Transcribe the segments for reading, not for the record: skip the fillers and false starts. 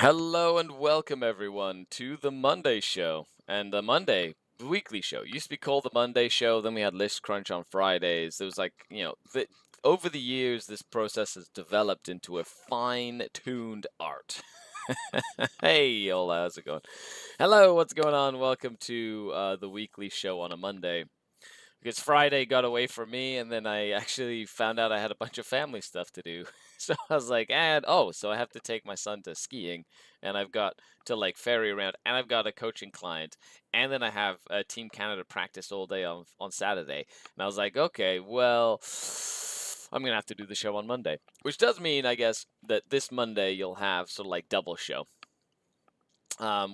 Hello and welcome everyone to the Monday show. And the weekly show, used to be called the Monday show, then we had List Crunch on Fridays. There was over the years this process has developed into a fine-tuned art. Hey, Ola, how's it going? Hello, what's going on? Welcome to the weekly show on a Monday. Because Friday got away from me, and then I actually found out I had a bunch of family stuff to do. So I was like, so I have to take my son to skiing, and I've got to like ferry around, and I've got a coaching client, and then I have a Team Canada practice all day on Saturday. And I was like, okay, well, I'm gonna have to do the show on Monday, which does mean, I guess, that this Monday you'll have sort of like double show,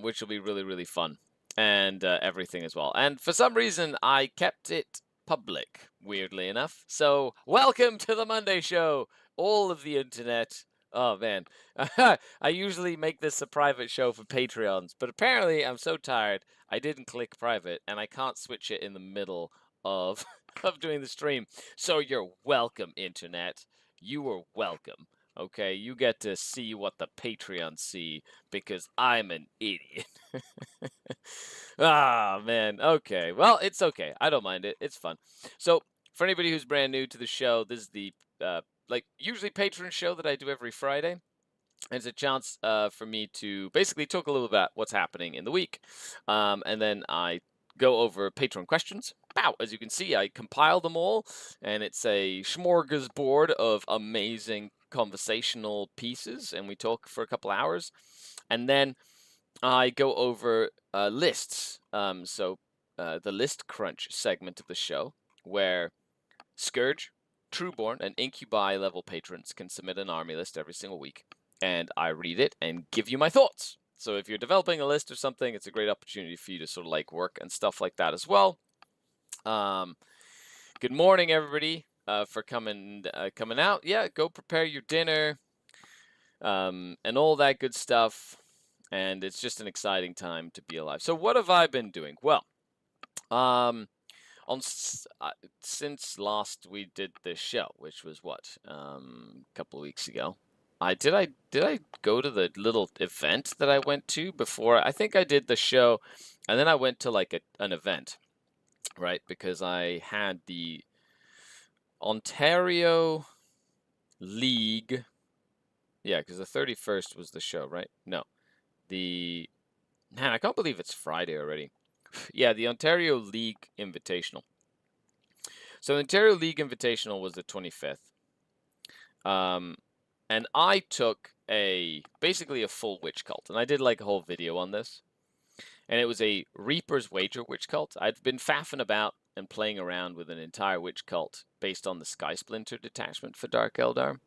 which will be really, really fun and everything as well. And for some reason, I kept it public, weirdly enough. So, welcome to the Monday show, all of the internet. Oh man, I usually make this a private show for Patreons, but apparently I'm so tired I didn't click private, and I can't switch it in the middle of of doing the stream. So you're welcome, internet. You are welcome. Okay, you get to see what the Patreons see because I'm an idiot. Ah, man. Okay. Well, it's okay. I don't mind it. It's fun. So, for anybody who's brand new to the show, this is the usually patron show that I do every Friday. And it's a chance for me to basically talk a little about what's happening in the week, and then I go over patron questions. Wow, as you can see, I compile them all, and it's a smorgasbord of amazing conversational pieces, and we talk for a couple hours, and then I go over lists. The list crunch segment of the show, where Scourge, Trueborn, and Incubi level patrons can submit an army list every single week, and I read it and give you my thoughts. So if you're developing a list or something, it's a great opportunity for you to sort of like work and stuff like that as well. Good morning, everybody, for coming out. Yeah, go prepare your dinner, and all that good stuff. And it's just an exciting time to be alive. So what have I been doing? Well, since last we did this show, which was what, a couple of weeks ago. Did I go to the little event that I went to before? I think I did the show, and then I went to like an event, right? Because I had the Ontario League. Yeah, because the 31st was the show, right? No, man, I can't believe it's Friday already. Yeah, the Ontario League Invitational. So the Ontario League Invitational was the 25th. And I took basically a full witch cult, and I did like a whole video on this. And it was a Reaper's Wager witch cult. I'd been faffing about and playing around with an entire witch cult based on the Sky Splinter detachment for Dark Eldar.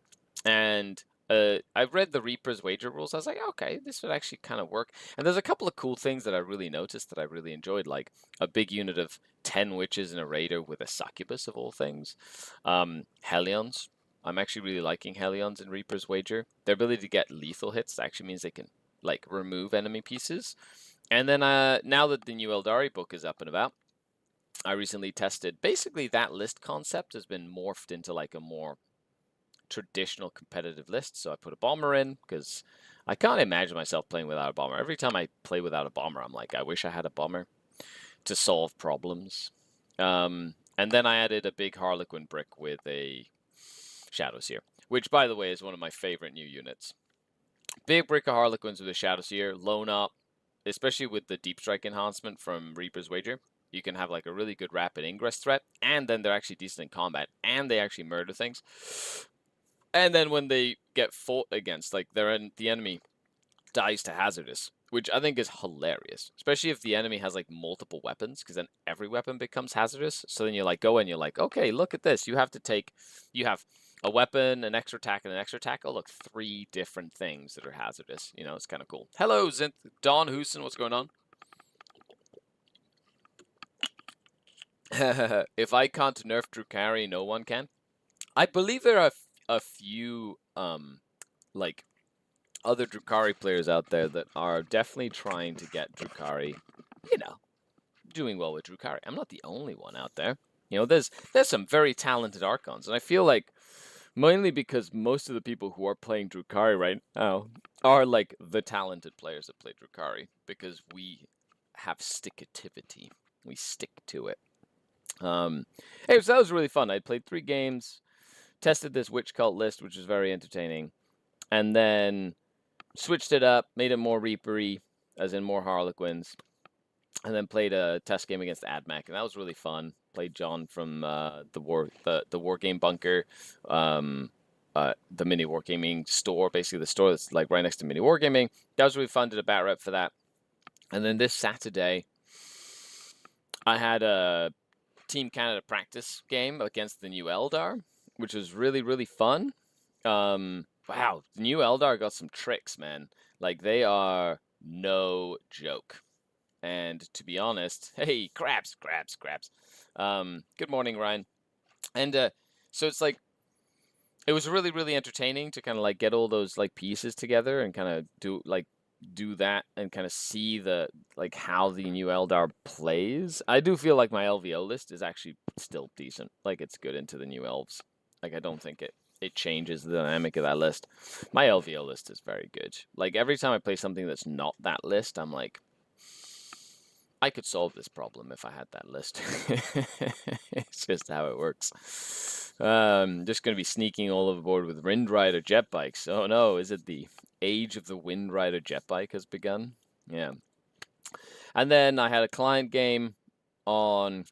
And I read the Reaper's Wager rules. I was like, okay, this would actually kind of work. And there's a couple of cool things that I really noticed that I really enjoyed, like a big unit of 10 witches and a raider with a succubus of all things. Hellions. I'm actually really liking Hellions in Reaper's Wager. Their ability to get lethal hits actually means they can like remove enemy pieces. And then now that the new Eldari book is up and about, I recently tested basically that list concept has been morphed into like a more traditional competitive list. So I put a bomber in because I can't imagine myself playing without a bomber. Every time I play without a bomber, I'm like, I wish I had a bomber to solve problems. And then I added a big Harlequin brick with a Shadow Seer, which, by the way, is one of my favorite new units. Big brick of Harlequins with a Shadow Seer, loan up, especially with the Deep Strike enhancement from Reaper's Wager. You can have like a really good rapid ingress threat, and then they're actually decent in combat, and they actually murder things. And then when they get fought against, like the enemy dies to hazardous, which I think is hilarious, especially if the enemy has like multiple weapons, because then every weapon becomes hazardous. So then you like go and you're like, okay, look at this. You have a weapon, an extra attack, and an extra attack. Oh, look, 3 different things that are hazardous. You know, it's kind of cool. Hello, Don Houston, what's going on? If I can't nerf Drukhari, no one can. I believe there are a few like other Drukhari players out there that are definitely trying to get Drukhari, doing well with Drukhari. I'm not the only one out there. There's some very talented Archons, and I feel like mainly because most of the people who are playing Drukhari right now are like the talented players that play Drukhari because we have stickativity. We stick to it. Hey, so that was really fun. I played 3 games, tested this witch cult list, which was very entertaining, and then switched it up, made it more Reapery, as in more Harlequins, and then played a test game against AdMac, and that was really fun. Played John from the war game bunker, the mini wargaming store, basically the store that's like right next to mini wargaming. That was really fun. Did a bat rep for that, and then this Saturday, I had a Team Canada practice game against the new Eldar, which was really fun. Wow, the new Eldar got some tricks, man. Like they are no joke. And to be honest, hey, crabs. Good morning, Ryan. And so it's like it was really entertaining to kind of like get all those like pieces together and kind of do that and kind of see the like how the new Eldar plays. I do feel like my LVO list is actually still decent. Like it's good into the new elves. Like I don't think it changes the dynamic of that list. My LVO list is very good. Like every time I play something that's not that list, I'm like, I could solve this problem if I had that list. It's just how it works. Just going to be sneaking all over board with Wind Rider jet bikes. Oh no, is it the age of the Wind Rider jet bike has begun? Yeah. And then I had a client game on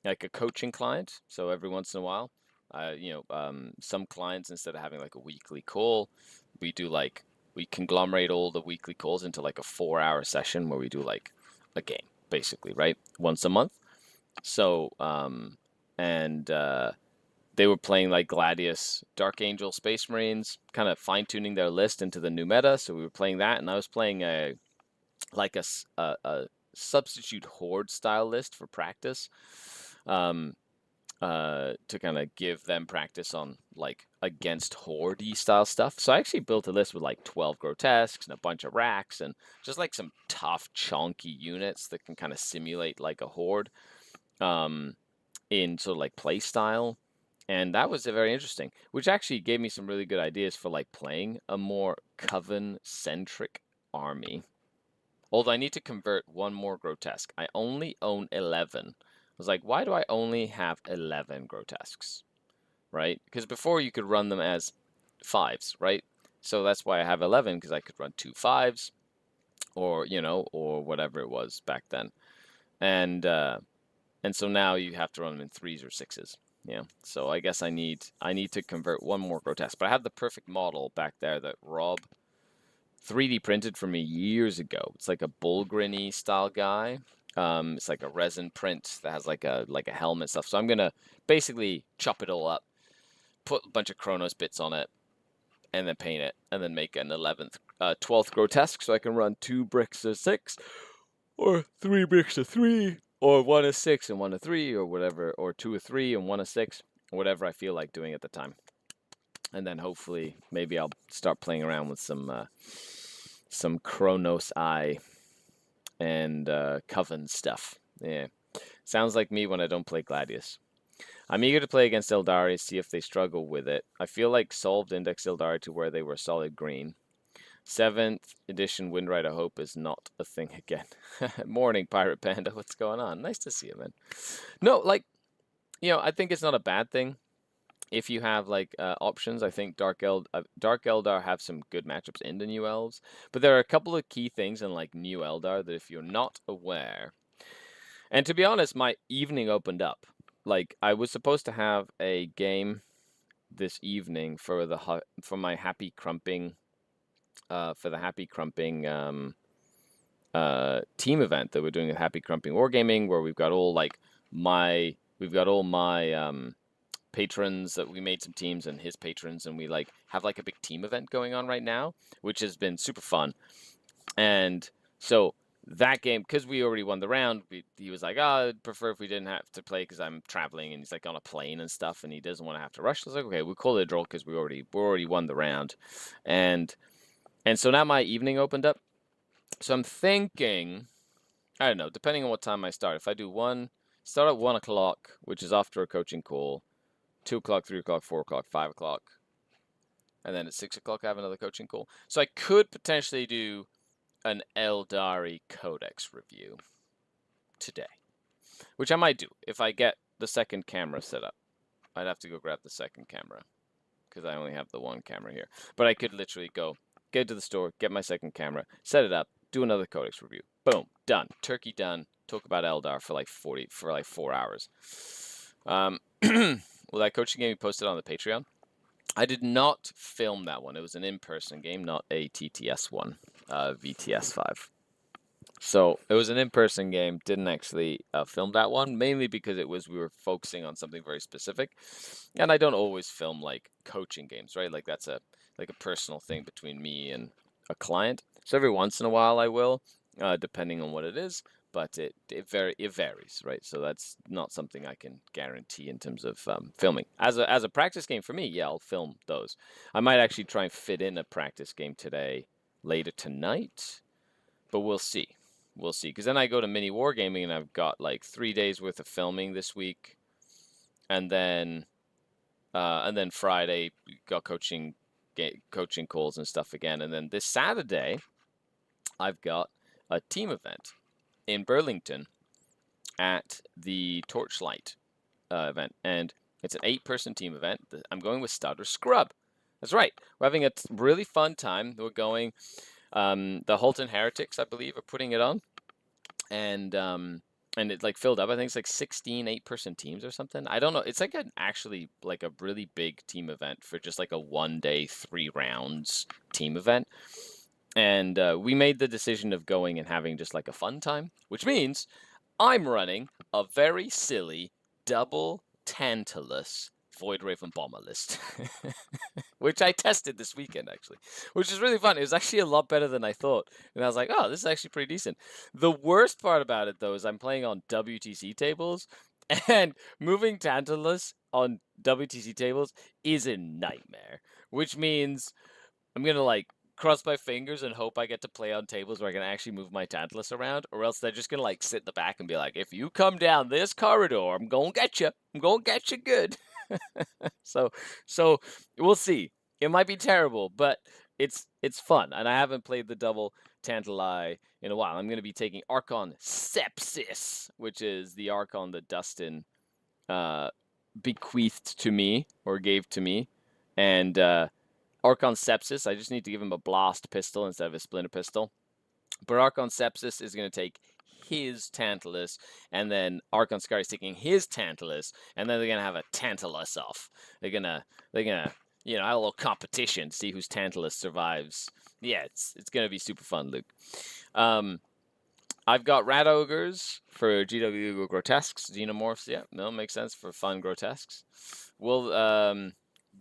like a coaching client. So every once in a while, some clients, instead of having like a weekly call, we do like, we conglomerate all the weekly calls into like a 4-hour session where we do like a game, basically, right? Once a month. So, they were playing like Gladius, Dark Angel, Space Marines, kind of fine tuning their list into the new meta. So we were playing that, and I was playing a substitute horde style list for practice, to kind of give them practice on like against horde style stuff. So I actually built a list with like 12 grotesques and a bunch of racks and just like some tough chonky units that can kind of simulate like a horde in sort of like play style. And that was very interesting, which actually gave me some really good ideas for like playing a more coven centric army. Although I need to convert one more grotesque. I only own 11. I was like, why do I only have 11 grotesques? Right? Because before you could run them as 5s, right? So that's why I have 11, because I could run 2 5s, or or whatever it was back then. And so now you have to run them in 3s or 6s. Yeah. So I guess I need to convert one more grotesque. But I have the perfect model back there that Rob 3D printed for me years ago. It's like a Bullgrinny style guy. It's like a resin print that has like a helmet stuff. So I'm gonna basically chop it all up, put a bunch of Chronos bits on it, and then paint it, and then make an 12th grotesque, so I can run 2 bricks of 6, or 3 bricks of 3, or 1 of 6 and 1 of 3, or whatever, or 2 of 3 and 1 of 6, whatever I feel like doing at the time. And then hopefully, maybe I'll start playing around with some Chronos Eye and Coven stuff. Yeah, sounds like me when I don't play Gladius. I'm eager to play against Eldari, see if they struggle with it. I feel like solved index Eldari to where they were solid green. 7th edition Windrider Hope is not a thing again. Morning, Pirate Panda. What's going on? Nice to see you, man. No, like, I think it's not a bad thing if you have like options. I think Dark Eldar have some good matchups in the new elves, but there are a couple of key things in like new Eldar that if you're not aware, and to be honest, my evening opened up. Like I was supposed to have a game this evening for my Happy Crumping, for the Happy Crumping team event that we're doing at Happy Crumping Wargaming, where we've got all my patrons that we made some teams and his patrons, and we like have like a big team event going on right now, which has been super fun. And so that game, because we already won the round, he was like, oh, I'd prefer if we didn't have to play because I'm traveling, and he's like on a plane and stuff, and he doesn't want to have to rush. So I was like, okay, we'll call it a draw because we already won the round. And so now my evening opened up. So I'm thinking, I don't know, depending on what time I start. If I do start at 1 o'clock, which is after a coaching call, 2 o'clock, 3 o'clock, 4 o'clock, 5 o'clock, and then at 6 o'clock I have another coaching call. So I could potentially do an Eldari Codex review today, which I might do if I get the second camera set up. I'd have to go grab the second camera because I only have the one camera here. But I could literally go get to the store, get my second camera, set it up, do another Codex review. Boom, done. Turkey done. Talk about Eldar for like 4 hours. Well, that coaching game you posted on the Patreon, I did not film that one. It was an in-person game, not a TTS one, VTS 5. So it was an in-person game. Didn't actually film that one, mainly because we were focusing on something very specific, and I don't always film like coaching games, right? Like that's a personal thing between me and a client. So every once in a while I will, depending on what it is. But it varies, right? So that's not something I can guarantee in terms of filming. As a practice game for me, yeah, I'll film those. I might actually try and fit in a practice game today, later tonight, but we'll see. We'll see. Because then I go to mini wargaming and I've got like 3 days worth of filming this week, and then Friday got coaching calls and stuff again, and then this Saturday I've got a team event in Burlington at the Torchlight event, and it's an 8-person team event. I'm going with Stutter Scrub. That's right. We're having a really fun time. We're going. The Holton Heretics, I believe, are putting it on, and it like filled up. I think it's like 16 8-person teams or something. I don't know. It's like actually like a really big team event for just like a 1-day 3 rounds team event. And we made the decision of going and having just like a fun time, which means I'm running a very silly double Tantalus Void Raven Bomber list, which I tested this weekend, actually, which is really fun. It was actually a lot better than I thought. And I was like, oh, this is actually pretty decent. The worst part about it, though, is I'm playing on WTC tables, and moving Tantalus on WTC tables is a nightmare, which means I'm going to like cross my fingers and hope I get to play on tables where I can actually move my Tantalus around, or else they're just going to like sit in the back and be like, if you come down this corridor, I'm going to get you. I'm going to get you good. So we'll see. It might be terrible, but it's fun, and I haven't played the double Tantalai in a while. I'm going to be taking Archon Sepsis, which is the Archon that Dustin bequeathed to me, or gave to me, and Archon Sepsis, I just need to give him a blast pistol instead of a splinter pistol. But Archon Sepsis is going to take his Tantalus, and then Archon Scar is taking his Tantalus, and then they're going to have a Tantalus off. They're gonna have a little competition to see whose Tantalus survives. Yeah, it's going to be super fun, Luke. I've got Rat Ogres for GW Grotesques, Xenomorphs. Yeah, no, makes sense for fun grotesques. Well,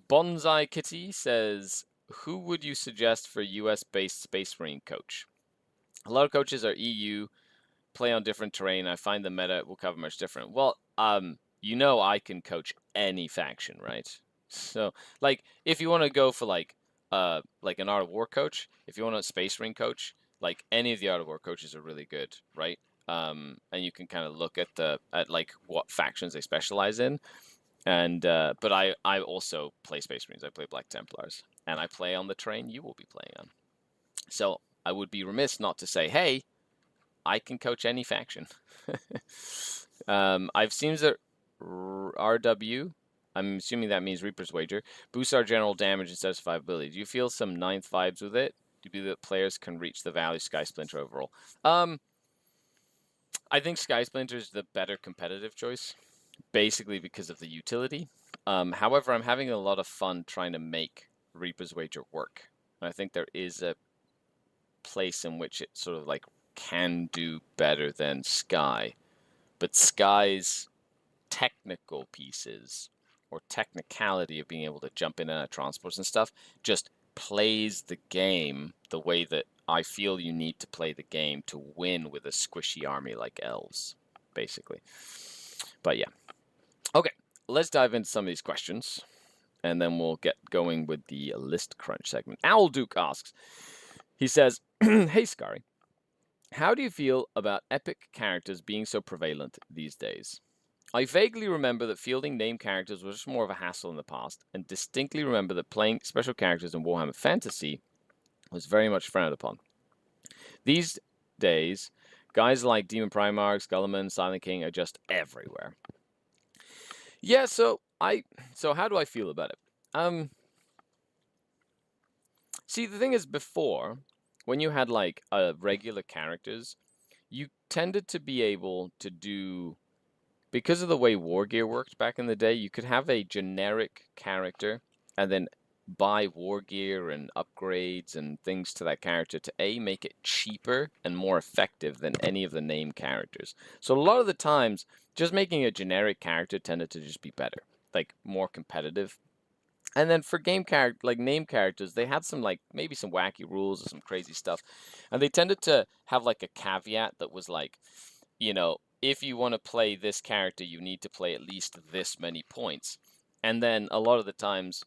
Bonsai Kitty says, who would you suggest for US-based Space Marine coach? A lot of coaches are EU, play on different terrain. I find the meta will cover much different. Well, I can coach any faction, right? So, like, if you want to go for like an Art of War coach, if you want a Space Marine coach, like any of the Art of War coaches are really good, right? And you can kind of look at like what factions they specialize in. And but I also play Space Marines. I play Black Templars, and I play on the terrain you will be playing on. So I would be remiss not to say, hey, I can coach any faction. I've seen that RW, I'm assuming that means Reaper's Wager, boosts our general damage instead of survivability. Do you feel some 9th vibes with it? Do you believe that players can reach the value Sky Splinter overall? I think Sky Splinter is the better competitive choice, basically because of the utility. However, I'm having a lot of fun trying to make Reaper's Wager work. I think there is a place in which it sort of like can do better than Sky, but Sky's technical pieces or technicality of being able to jump in and out of transports and stuff just plays the game the way that I feel you need to play the game to win with a squishy army like elves, basically. But yeah. Okay, let's dive into some of these questions, and then we'll get going with the list crunch segment. Owl Duke asks, he says, hey, Scary, how do you feel about epic characters being so prevalent these days? I vaguely remember that fielding named characters was just more of a hassle in the past, and distinctly remember that playing special characters in Warhammer Fantasy was very much frowned upon. These days, guys like Demon Primarch, Guilliman, Silent King are just everywhere. Yeah, so how do I feel about it? See, the thing is, before, when you had like regular characters, you tended to be able to do, because of the way War Gear worked back in the day, you could have a generic character and then buy War Gear and upgrades and things to that character to make it cheaper and more effective than any of the name characters. So a lot of the times, just making a generic character tended to just be better, like more competitive. And then for name characters, they had some like maybe some wacky rules or some crazy stuff, and they tended to have like a caveat that was like, if you want to play this character, you need to play at least this many points. And then a lot of the times,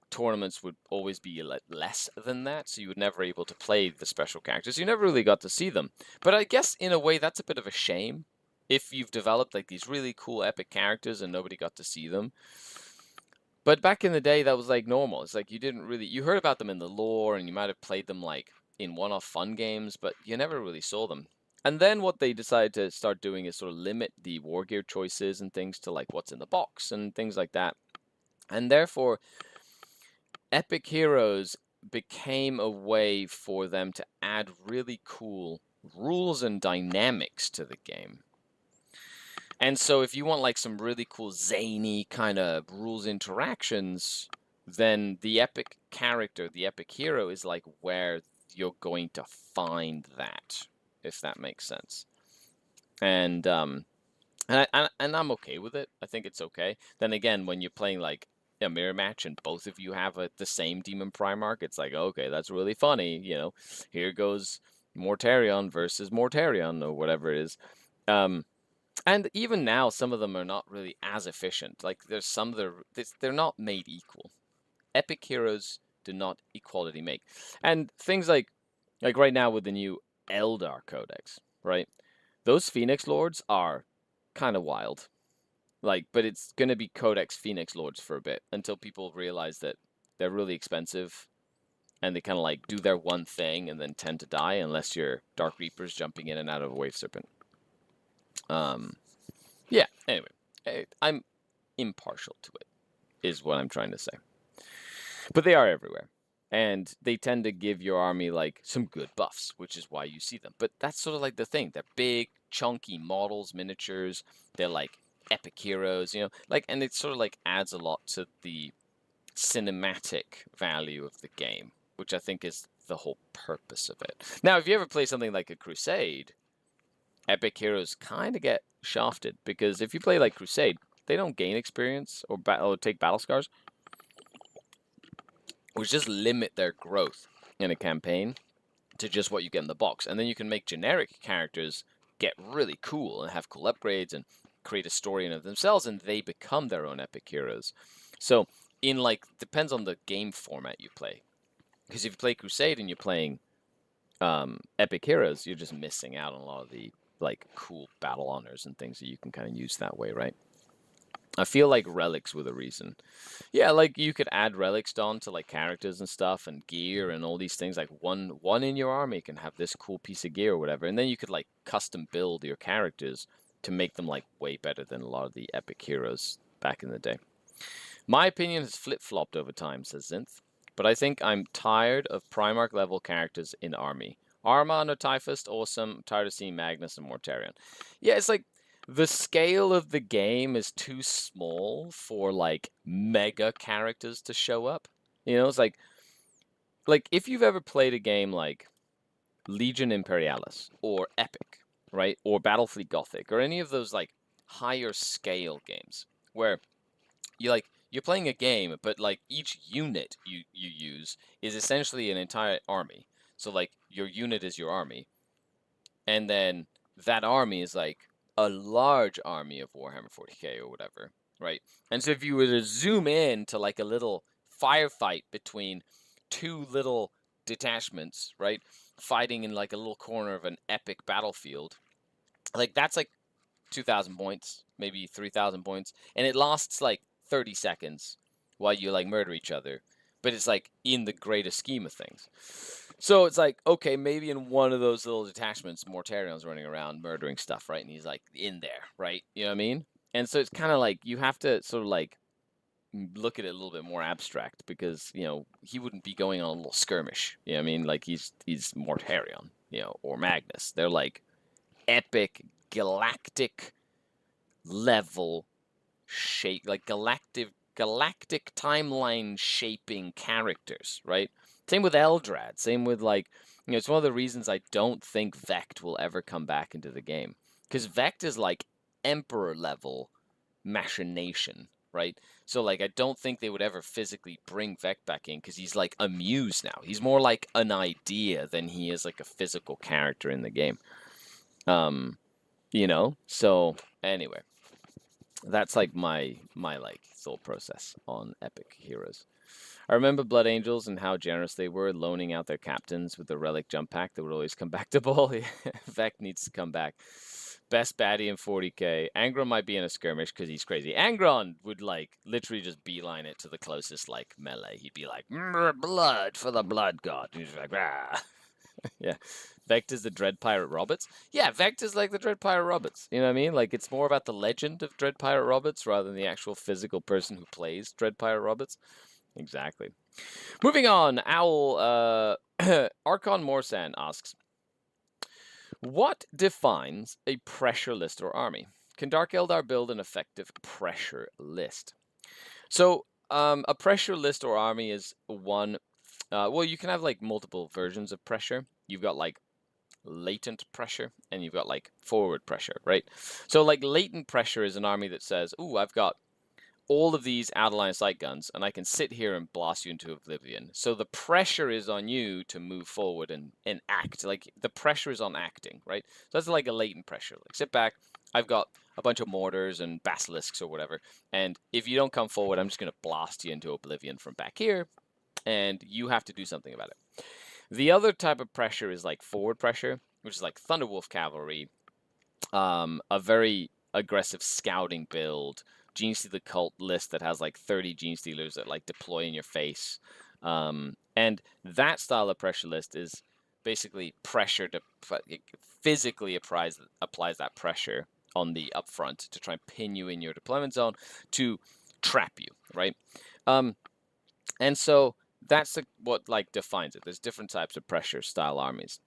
tournaments would always be less than that, so you would never able to play the special characters. You never really got to see them. But I guess in a way, that's a bit of a shame if you've developed like these really cool epic characters and nobody got to see them. But back in the day, that was like normal. It's like you heard about them in the lore and you might have played them like in one-off fun games, but you never really saw them. And then what they decided to start doing is sort of limit the war gear choices and things to like what's in the box and things like that. And therefore, Epic Heroes became a way for them to add really cool rules and dynamics to the game. And so if you want like some really cool zany kind of rules interactions, then the epic character, the epic hero is like where you're going to find that, if that makes sense. And I'm okay with it. I think it's okay. Then again, when you're playing like a mirror match and both of you have the same Demon Primarch, it's like, okay, that's really funny. Here goes Mortarion versus Mortarion or whatever it is. And even now, some of them are not really as efficient. Like there's some that they're not made equal. Epic heroes do not equality make. And things like right now with the new Eldar Codex, right? Those Phoenix Lords are kind of wild. But it's gonna be Codex Phoenix Lords for a bit until people realize that they're really expensive and they kind of like do their one thing and then tend to die unless you're Dark Reapers jumping in and out of a Wave Serpent. Yeah, anyway, I'm impartial to it, is what I'm trying to say. But they are everywhere. And they tend to give your army, like, some good buffs, which is why you see them. But that's sort of like the thing. They're big, chunky models, miniatures. They're, like, epic heroes, and it sort of, like, adds a lot to the cinematic value of the game, which I think is the whole purpose of it. Now, if you ever play something like a Crusade, epic heroes kind of get shafted, because if you play like Crusade, they don't gain experience or take battle scars, which just limit their growth in a campaign to just what you get in the box. And then you can make generic characters get really cool and have cool upgrades and create a story in of themselves, and they become their own epic heroes. So depends on the game format you play, because if you play Crusade and you're playing epic heroes, you're just missing out on a lot of the like cool battle honors and things that you can kind of use that way, right? I feel like relics were the reason. Yeah, like you could add relics on to like characters and stuff and gear and all these things. Like one in your army can have this cool piece of gear or whatever, and then you could like custom build your characters to make them like way better than a lot of the epic heroes back in the day. My opinion has flip-flopped over time, says Zinth, but I think I'm tired of Primarch level characters in army. Arma and Typhus, awesome. I'm tired of seeing Magnus and Mortarion. Yeah, it's like the scale of the game is too small for like mega characters to show up. It's like if you've ever played a game like Legion Imperialis or Epic, right? Or Battlefleet Gothic or any of those like higher scale games where you're playing a game, but like each unit you use is essentially an entire army. So like your unit is your army, and then that army is like a large army of Warhammer 40k or whatever, right? And so if you were to zoom in to like a little firefight between two little detachments, right, fighting in like a little corner of an epic battlefield, like that's like 2,000 points, maybe 3,000 points, and it lasts like 30 seconds while you like murder each other. But it's like in the greater scheme of things. So it's like, okay, maybe in one of those little detachments, Mortarion's running around murdering stuff, right? And he's like in there, right? You know what I mean? And so it's kind of like you have to sort of like look at it a little bit more abstract because, you know, he wouldn't be going on a little skirmish. You know what I mean? Like he's Mortarion, you know, or Magnus. They're like epic galactic level shape, like galactic timeline shaping characters, right? Same with Eldrad. Same with like, you know, it's one of the reasons I don't think Vect will ever come back into the game because Vect is like Emperor level machination, right? So like, I don't think they would ever physically bring Vect back in because he's like a muse now. He's more like an idea than he is like a physical character in the game. You know. So anyway, that's like my like thought process on epic heroes. I remember Blood Angels and how generous they were loaning out their captains with the relic jump pack that would always come back to ball. Vec needs to come back. Best baddie in 40k. Angron might be in a skirmish because he's crazy. Angron would like literally just beeline it to the closest like melee. He'd be like, blood for the blood god. And he's like, ah. Yeah. Vect is the Dread Pirate Roberts. Yeah, Vect is like the Dread Pirate Roberts. You know what I mean? Like, it's more about the legend of Dread Pirate Roberts rather than the actual physical person who plays Dread Pirate Roberts. Exactly. Moving on, Owl, Archon Morsan asks, what defines a pressure list or army? Can Dark Eldar build an effective pressure list? So, a pressure list or army is one. Well, you can have like multiple versions of pressure. You've got like latent pressure and you've got like forward pressure, right? So like latent pressure is an army that says, ooh, I've got all of these out of line of sight guns and I can sit here and blast you into oblivion. So the pressure is on you to move forward and act. Like the pressure is on acting, right? So that's like a latent pressure. Like sit back, I've got a bunch of mortars and basilisks or whatever, and if you don't come forward, I'm just going to blast you into oblivion from back here, and you have to do something about it. The other type of pressure is like forward pressure, which is like Thunderwolf Cavalry, a very aggressive scouting build, Gene Stealer Cult list that has like 30 Gene Stealers that like deploy in your face. And that style of pressure list is basically pressure to physically applies that pressure on the upfront to try and pin you in your deployment zone to trap you, right? And so that's what like defines it. There's different types of pressure style armies.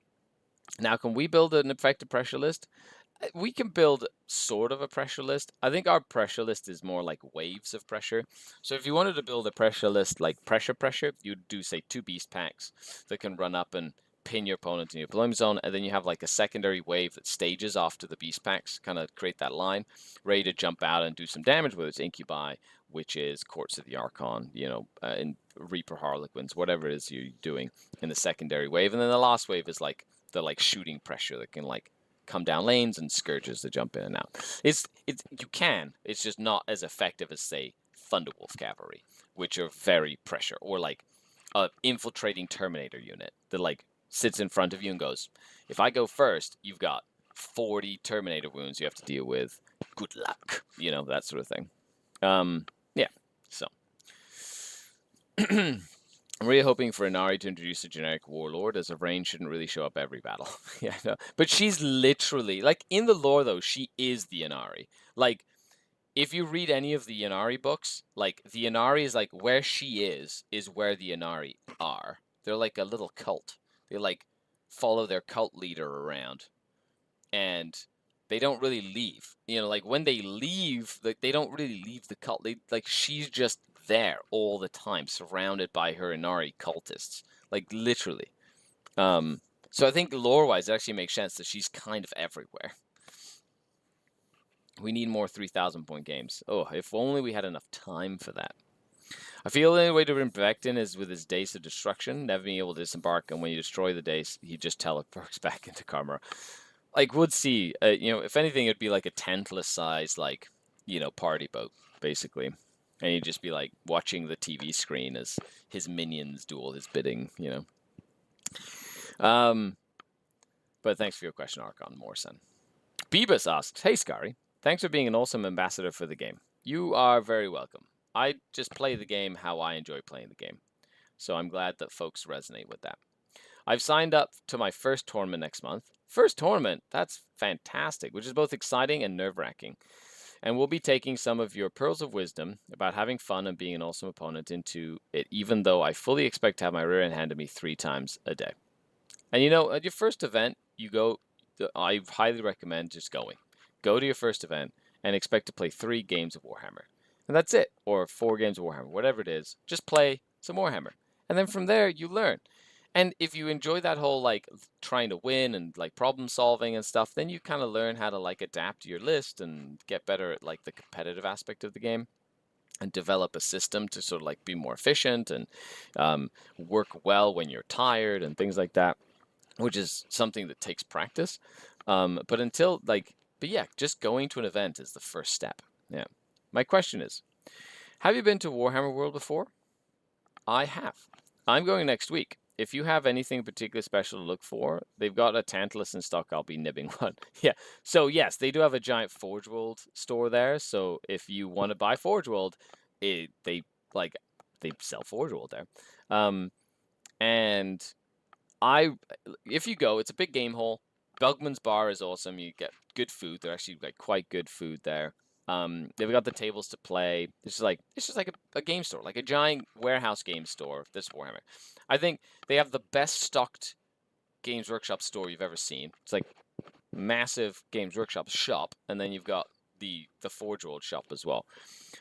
Now, can we build an effective pressure list? We can build sort of a pressure list. I think our pressure list is more like waves of pressure. So if you wanted to build a pressure list like pressure, you'd do say 2 beast packs that can run up and pin your opponent in your deployment zone, and then you have like a secondary wave that stages after the beast packs, kind of create that line, ready to jump out and do some damage, whether it's Incubi, Witches, Courts of the Archon, you know, and Reaper Harlequins, whatever it is you're doing in the secondary wave. And then the last wave is like the like shooting pressure that can like come down lanes and scourges to jump in and out. It's just not as effective as say Thunderwolf Cavalry, which are very pressure, or like a infiltrating Terminator unit that like sits in front of you and goes, if I go first, you've got 40 Terminator wounds you have to deal with. Good luck, you know, that sort of thing. Yeah, so. I'm really hoping for Inari to introduce a generic warlord, as Rain shouldn't really show up every battle. Yeah, no. But she's literally, like, in the lore, though, she is the Inari. Like, if you read any of the Inari books, like, the Inari is, like, where she is where the Inari are. They're like a little cult. They, like, follow their cult leader around. And they don't really leave. You know, like, when they leave, like, they don't really leave the cult. They, like, she's just there all the time, surrounded by her Inari cultists, like literally. So I think lore-wise, it actually makes sense that she's kind of everywhere. We need more 3,000 point games. Oh, if only we had enough time for that. I feel the only way to bring Vectin is with his Dace of Destruction, never being able to disembark, and when you destroy the Dace, he just teleports back into Karma. Like, would see, you know, if anything, it'd be like a tentless size, like, you know, party boat, basically. And you'd just be like watching the TV screen as his minions do all his bidding, you know. But thanks for your question, Archon Morsen. Beebus asks, hey, Scary, Thanks for being an awesome ambassador for the game. You are very welcome. I just play the game how I enjoy playing the game. So I'm glad that folks resonate with that. I've signed up to my first tournament next month. First tournament? That's fantastic, which is both exciting and nerve-wracking. And we'll be taking some of your pearls of wisdom about having fun and being an awesome opponent into it, even though I fully expect to have my rear end handed to me 3 times a day. And you know, at your first event, I highly recommend just going. Go to your first event and expect to play 3 games of Warhammer. And that's it, or 4 games of Warhammer, whatever it is. Just play some Warhammer. And then from there, you learn. And if you enjoy that whole like trying to win and like problem solving and stuff, then you kind of learn how to like adapt your list and get better at like the competitive aspect of the game and develop a system to sort of like be more efficient and work well when you're tired and things like that, which is something that takes practice. But yeah, just going to an event is the first step. Yeah. My question is, have you been to Warhammer World before? I have. I'm going next week. If you have anything particularly special to look for, they've got a Tantalus in stock. I'll be nibbing one. Yeah. So yes, they do have a giant Forge World store there. So if you want to buy Forge World, they sell Forge World there. And if you go, it's a big game hall. Bugman's Bar is awesome. You get good food. They're actually like quite good food there. They've got the tables to play. It's just like a game store, like a giant warehouse game store. This Warhammer, I think they have the best stocked Games Workshop store you've ever seen. It's like massive Games Workshop shop, and then you've got the Forge World shop as well.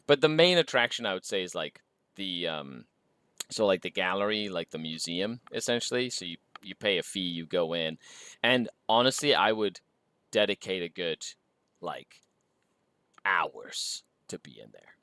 But the main attraction, I would say, is like the like the gallery, like the museum, essentially. So you pay a fee, you go in, and honestly, I would dedicate a good like hours to be in there.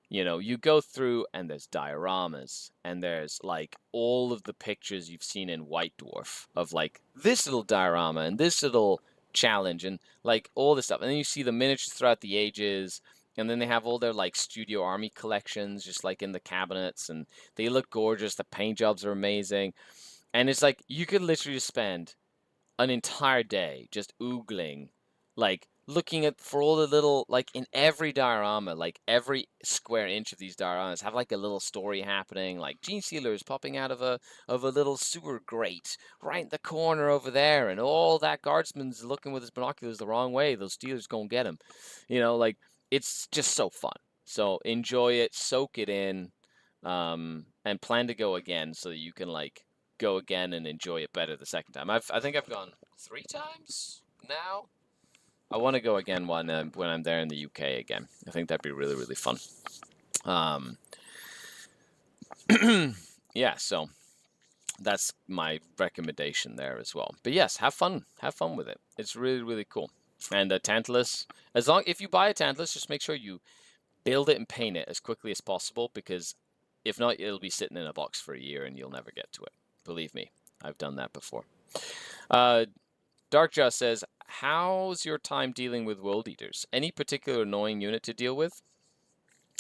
You know, you go through and there's dioramas and there's like all of the pictures you've seen in White Dwarf of like this little diorama and this little challenge and like all this stuff. And then you see the miniatures throughout the ages, and then they have all their like Studio Army collections just like in the cabinets, and they look gorgeous. The paint jobs are amazing. And it's like you could literally spend an entire day just oogling, like looking at for all the little like in every diorama, like every square inch of these dioramas have like a little story happening, like Gene Sealer's popping out of a little sewer grate right in the corner over there, and all that guardsman's looking with his binoculars the wrong way. Those Steelers gonna get him. You know, like it's just so fun. So enjoy it, soak it in, and plan to go again so that you can like go again and enjoy it better the second time. I think I've gone 3 times now. I want to go again when I'm there in the UK again. I think that'd be really, really fun. Yeah, so that's my recommendation there as well. But yes, have fun with it. It's really, really cool. And Tantalus, if you buy a Tantalus, just make sure you build it and paint it as quickly as possible, because if not, it'll be sitting in a box for a year and you'll never get to it. Believe me, I've done that before. Darkjaw says, how's your time dealing with World Eaters? Any particular annoying unit to deal with?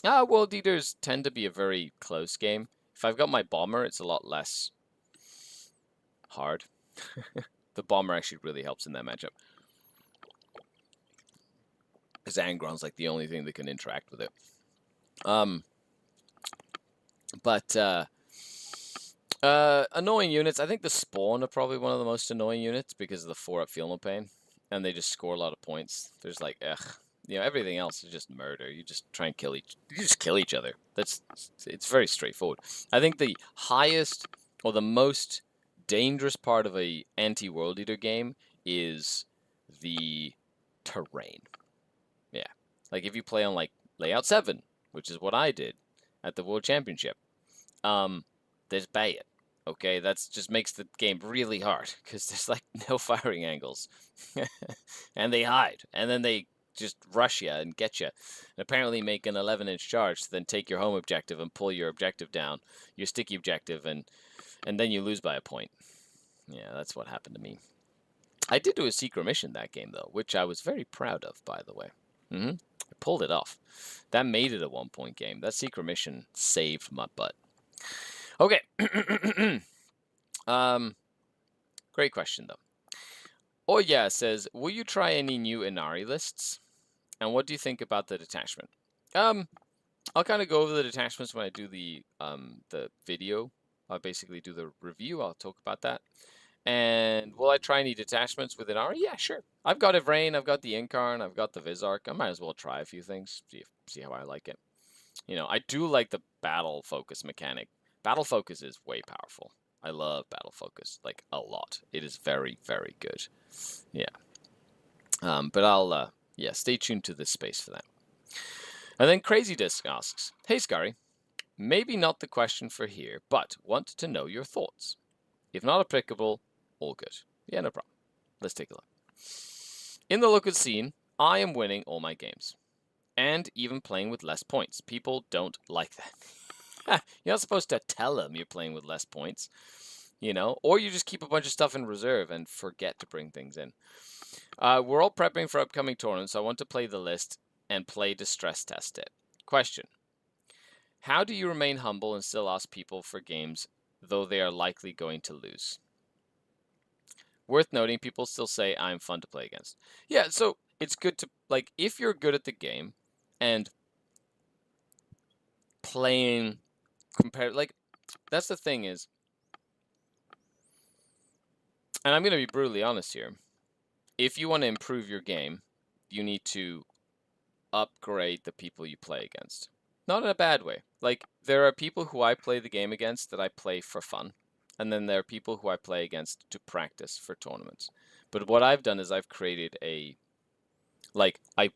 World Eaters tend to be a very close game. If I've got my Bomber, it's a lot less hard. The Bomber actually really helps in that matchup, because Angron's like the only thing that can interact with it. Annoying units, I think the Spawn are probably one of the most annoying units because of the 4-up Feel No Pain, and they just score a lot of points. There's like, everything else is just murder. You just try and kill each other. It's very straightforward. I think the highest or the most dangerous part of a anti-World Eater game is the terrain. Yeah, like if you play on like Layout 7, which is what I did at the World Championship, there's Bayit. Okay, that just makes the game really hard because there's like no firing angles, and they hide, and then they just rush you and get you, and apparently make an 11-inch charge to then take your home objective and pull your objective down, your sticky objective, and then you lose by a point. Yeah, that's what happened to me. I did do a secret mission that game though, which I was very proud of, by the way. I pulled it off. That made it a 1-point game. That secret mission saved my butt. Okay. Great question, though. Oh, yeah, says, will you try any new Inari lists? And what do you think about the detachment? I'll kind of go over the detachments when I do the video. I'll basically do the review. I'll talk about that. And will I try any detachments within Ari? Yeah, sure. I've got Evrain, I've got the Incarn, I've got the Vizark. I might as well try a few things, see how I like it. You know, I do like the battle focus mechanic. Battle focus is way powerful. I love battle focus, like a lot. It is very, very good. Yeah. But I'll, yeah, stay tuned to this space for that. And then Crazy Disc asks, hey Scary, maybe not the question for here, but want to know your thoughts. If not applicable, all good. Yeah, no problem. Let's take a look. In the local scene, I am winning all my games. And even playing with less points. People don't like that. You're not supposed to tell them you're playing with less points, you know? Or you just keep a bunch of stuff in reserve and forget to bring things in. We're all prepping for upcoming tournaments, so I want to play the list and play to stress test it. Question. How do you remain humble and still ask people for games, though they are likely going to lose? Worth noting, people still say I'm fun to play against. Yeah, so it's good to, like, if you're good at the game and playing compared, like, that's the thing is, and I'm going to be brutally honest here, if you want to improve your game, you need to upgrade the people you play against. Not in a bad way. Like, there are people who I play the game against that I play for fun, and then there are people who I play against to practice for tournaments. But what I've done is I've created a, like, I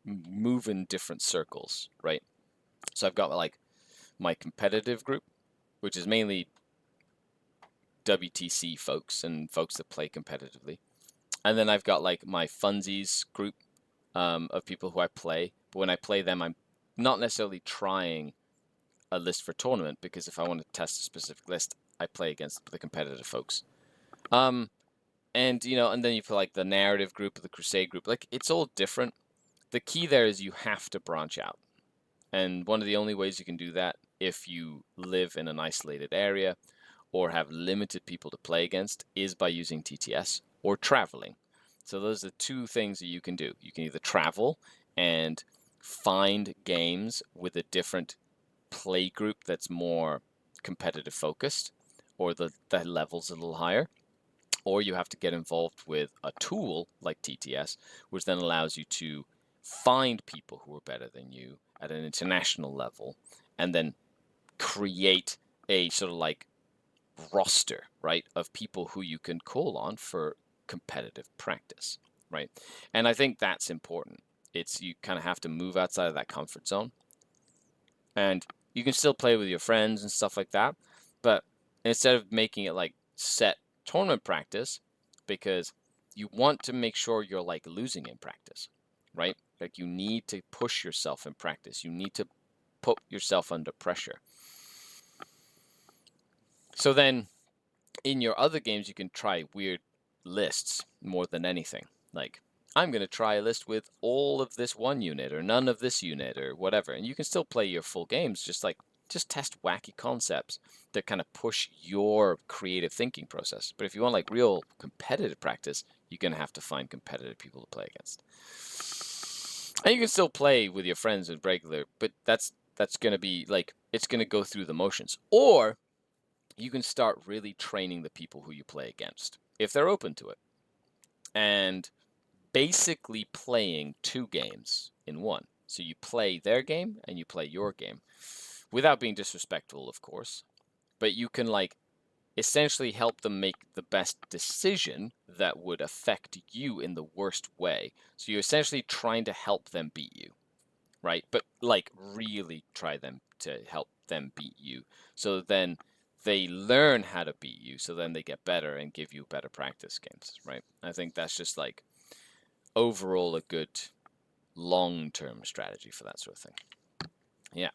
move in different circles, right? So I've got, like, my competitive group, which is mainly WTC folks and folks that play competitively. And then I've got, like, my funsies group of people who I play. But when I play them, I'm not necessarily trying a list for tournament, because if I want to test a specific list, I play against the competitive folks. And, you know, and then you put, like, the narrative group, the crusade group. Like, it's all different. The key there is you have to branch out. And one of the only ways you can do that, if you live in an isolated area or have limited people to play against, is by using TTS or traveling. So those are two things that you can do. You can either travel and find games with a different play group that's more competitive focused, or the level's a little higher, or you have to get involved with a tool like TTS, which then allows you to find people who are better than you at an international level, and then create a sort of like roster, right, of people who you can call on for competitive practice, right? And I think that's important. It's, you kind of have to move outside of that comfort zone. And you can still play with your friends and stuff like that, but instead of making it like set tournament practice, because you want to make sure you're like losing in practice, right? Like, you need to push yourself in practice. You need to put yourself under pressure. So then in your other games, you can try weird lists more than anything. Like, I'm going to try a list with all of this one unit or none of this unit or whatever. And you can still play your full games, just test wacky concepts that kind of push your creative thinking process. But if you want like real competitive practice, you're going to have to find competitive people to play against. And you can still play with your friends with regular, but that's going to be like, it's going to go through the motions. Or you can start really training the people who you play against, if they're open to it, and basically playing two games in one. So you play their game and you play your game, without being disrespectful, of course, but you can like essentially help them make the best decision that would affect you in the worst way. So you're essentially trying to help them beat you, right? But like really try them to help them beat you. So then they learn how to beat you, so then they get better and give you better practice games, right? I think that's just like overall a good long-term strategy for that sort of thing. Yeah.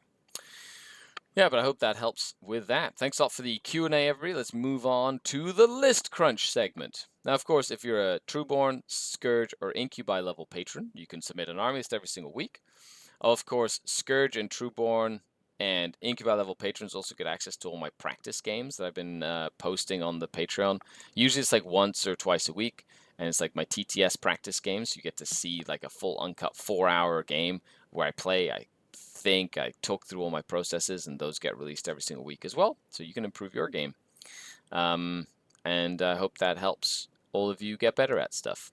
Yeah, but I hope that helps with that. Thanks a lot for the Q&A, everybody. Let's move on to the list crunch segment. Now, of course, if you're a Trueborn, Scourge, or Incubi level patron, you can submit an army list every single week. Of course, Scourge and Trueborn and Incubi level patrons also get access to all my practice games that I've been posting on the Patreon. Usually it's like once or twice a week, and it's like my TTS practice game, so you get to see like a full uncut 4-hour game where I play. I think I talk through all my processes, and those get released every single week as well, so you can improve your game. And I hope that helps all of you get better at stuff.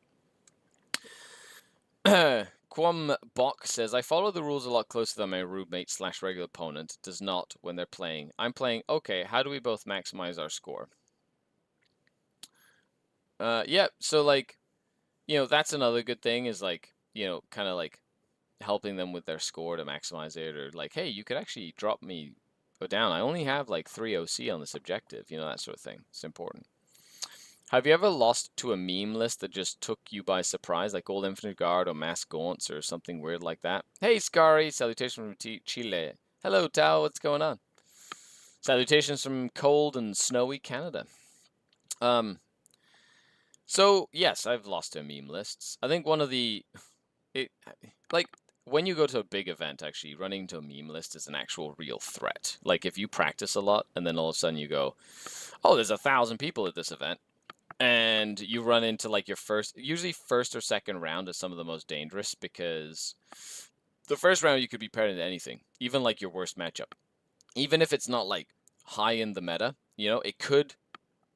Quam Bok says, I follow the rules a lot closer than my roommate / regular opponent does not when they're playing. I'm playing, okay, how do we both maximize our score? Yeah, so like, that's another good thing is like, kind of like helping them with their score to maximize it, or like, hey, you could actually drop me down. I only have like 3 OC on this objective, that sort of thing. It's important. Have you ever lost to a meme list that just took you by surprise, like Old Infinite Guard or Mass Gaunts or something weird like that? Hey, Scary, salutations from Chile. Hello, Tao, what's going on? Salutations from cold and snowy Canada. So, yes, I've lost to meme lists. I think one of like, when you go to a big event, actually, running into a meme list is an actual real threat. Like, if you practice a lot, and then all of a sudden you go, oh, there's 1,000 people at this event, and you run into like your usually first or second round is some of the most dangerous, because the first round you could be paired into anything, even like your worst matchup. Even if it's not like high in the meta, it could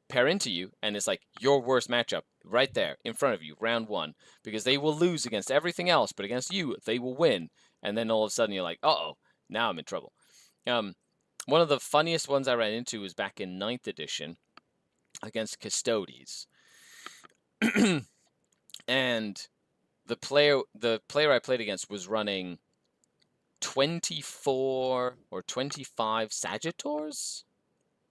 pair into you, and it's like your worst matchup right there in front of you, round 1, because they will lose against everything else, but against you, they will win. And then all of a sudden you're like, uh-oh, now I'm in trouble. One of the funniest ones I ran into was back in 9th edition against Custodes. And the player I played against was running 24 or 25 Sagittars?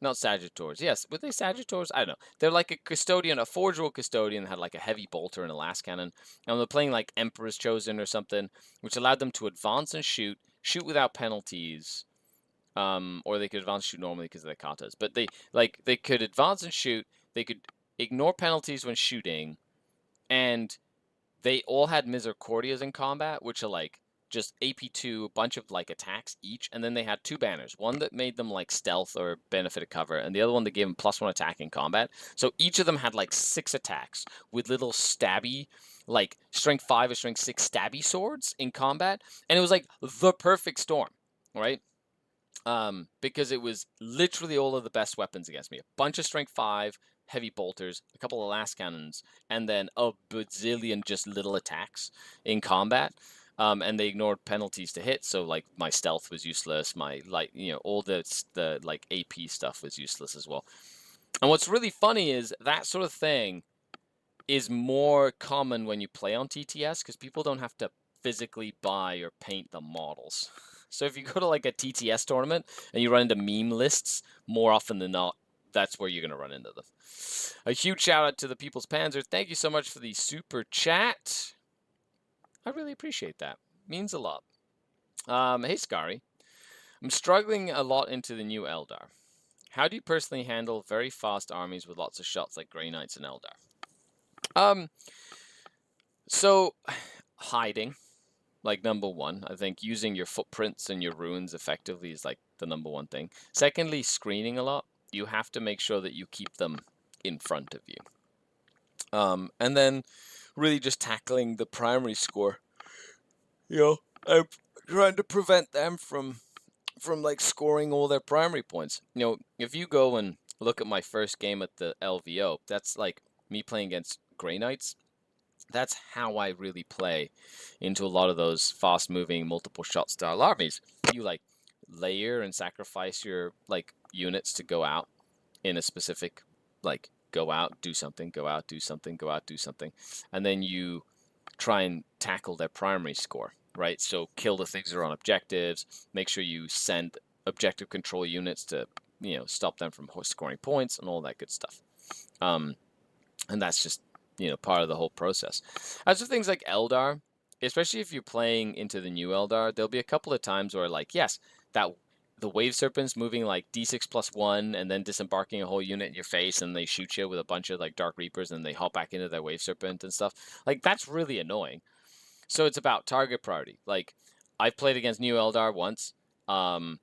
Not Sagittars. Yes, were they Sagittars? I don't know. They're like a custodian, a Forge World custodian that had like a heavy bolter and a last cannon. And they're playing like Emperor's Chosen or something, which allowed them to advance and shoot without penalties. Or they could advance and shoot normally because of their katas. But they could advance and shoot. They could ignore penalties when shooting, and they all had Misericordias in combat, which are like just AP2, a bunch of like attacks each, and then they had 2 banners. One that made them like stealth or benefit of cover, and the other one that gave them +1 attack in combat. So each of them had like 6 attacks with little stabby, like strength 5 or strength 6 stabby swords in combat, and it was like the perfect storm, right? Because it was literally all of the best weapons against me. A bunch of strength 5, heavy bolters, a couple of last cannons, and then a bazillion just little attacks in combat. And they ignored penalties to hit, so like my stealth was useless, my all the like AP stuff was useless as well. And what's really funny is that sort of thing is more common when you play on TTS, because people don't have to physically buy or paint the models. So if you go to like a TTS tournament and you run into meme lists, more often than not, that's where you're going to run into them. A huge shout out to the People's Panzer. Thank you so much for the super chat. I really appreciate that. Means a lot. Hey, Scary. I'm struggling a lot into the new Eldar. How do you personally handle very fast armies with lots of shots like Grey Knights and Eldar? So, hiding, like number 1. I think using your footprints and your runes effectively is like the number 1 thing. Secondly, screening a lot. You have to make sure that you keep them in front of you. And then really just tackling the primary score. I'm trying to prevent them from like scoring all their primary points. If you go and look at my first game at the LVO, that's like me playing against Grey Knights. That's how I really play into a lot of those fast-moving, multiple-shot style armies. You like layer and sacrifice your like units to go out in a specific like go out, do something, go out, do something, go out, do something, and then you try and tackle their primary score, right? So kill the things that are on objectives. Make sure you send objective control units to stop them from scoring points and all that good stuff. And that's just part of the whole process. As for things like Eldar, especially if you're playing into the new Eldar, there'll be a couple of times where like, yes, that the Wave Serpent's moving like D6 +1 and then disembarking a whole unit in your face, and they shoot you with a bunch of like Dark Reapers and they hop back into their Wave Serpent and stuff. Like, that's really annoying. So it's about target priority. Like, I've played against new Eldar once, and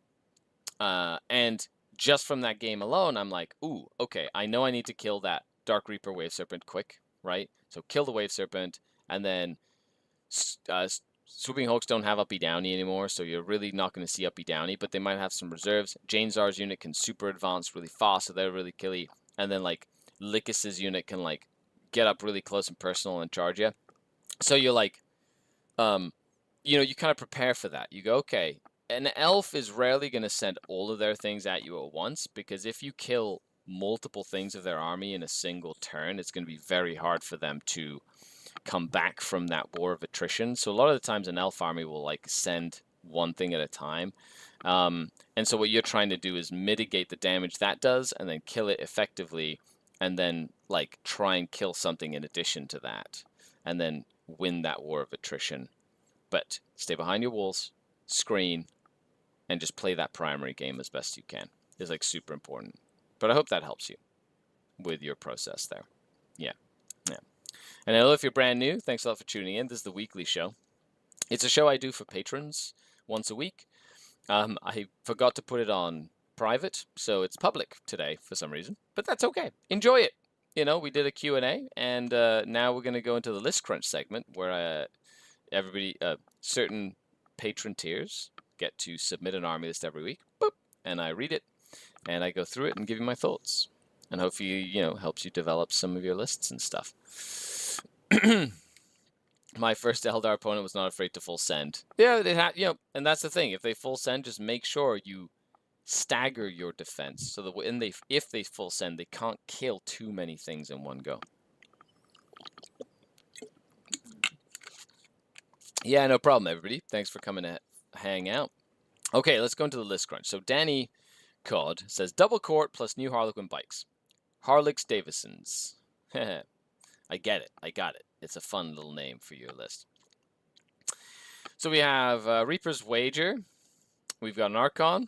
just from that game alone, I'm like, ooh, okay, I know I need to kill that Dark Reaper Wave Serpent quick, right? So kill the Wave Serpent, and then Swooping Hulks don't have uppy downy anymore, so you're really not going to see uppy downy, but they might have some reserves. Jane Czar's unit can super advance really fast, so they're really killy. And then like Lycus's unit can like get up really close and personal and charge you. So you're like, you know, you kind of prepare for that. You go, okay, an elf is rarely going to send all of their things at you at once, because if you kill multiple things of their army in a single turn, it's going to be very hard for them to come back from that war of attrition. So a lot of the times an elf army will like send one thing at a time. And so what you're trying to do is mitigate the damage that does and then kill it effectively, and then like try and kill something in addition to that, and then win that war of attrition. But stay behind your walls, screen, and just play that primary game as best you can is like super important. But I hope that helps you with your process there. Yeah. And hello, if you're brand new, thanks a lot for tuning in. This is the weekly show. It's a show I do for patrons once a week. I forgot to put it on private, so it's public today for some reason, but that's okay. Enjoy it. You know, we did a Q&A, and now we're going to go into the list crunch segment where everybody, certain patron tiers get to submit an army list every week. Boop, and I read it, and I go through it and give you my thoughts. And hopefully, you know, helps you develop some of your lists and stuff. My first Eldar opponent was not afraid to full send. Yeah, you know, and that's the thing. If they full send, just make sure you stagger your defense so that if they full send, they can't kill too many things in one go. Yeah, no problem, everybody. Thanks for coming to hang out. Okay, let's go into the list crunch. So Danny Cod says double court plus new Harlequin bikes. Harlex Davisons. I get it. I got it. It's a fun little name for your list. So we have Reaper's Wager. We've got an Archon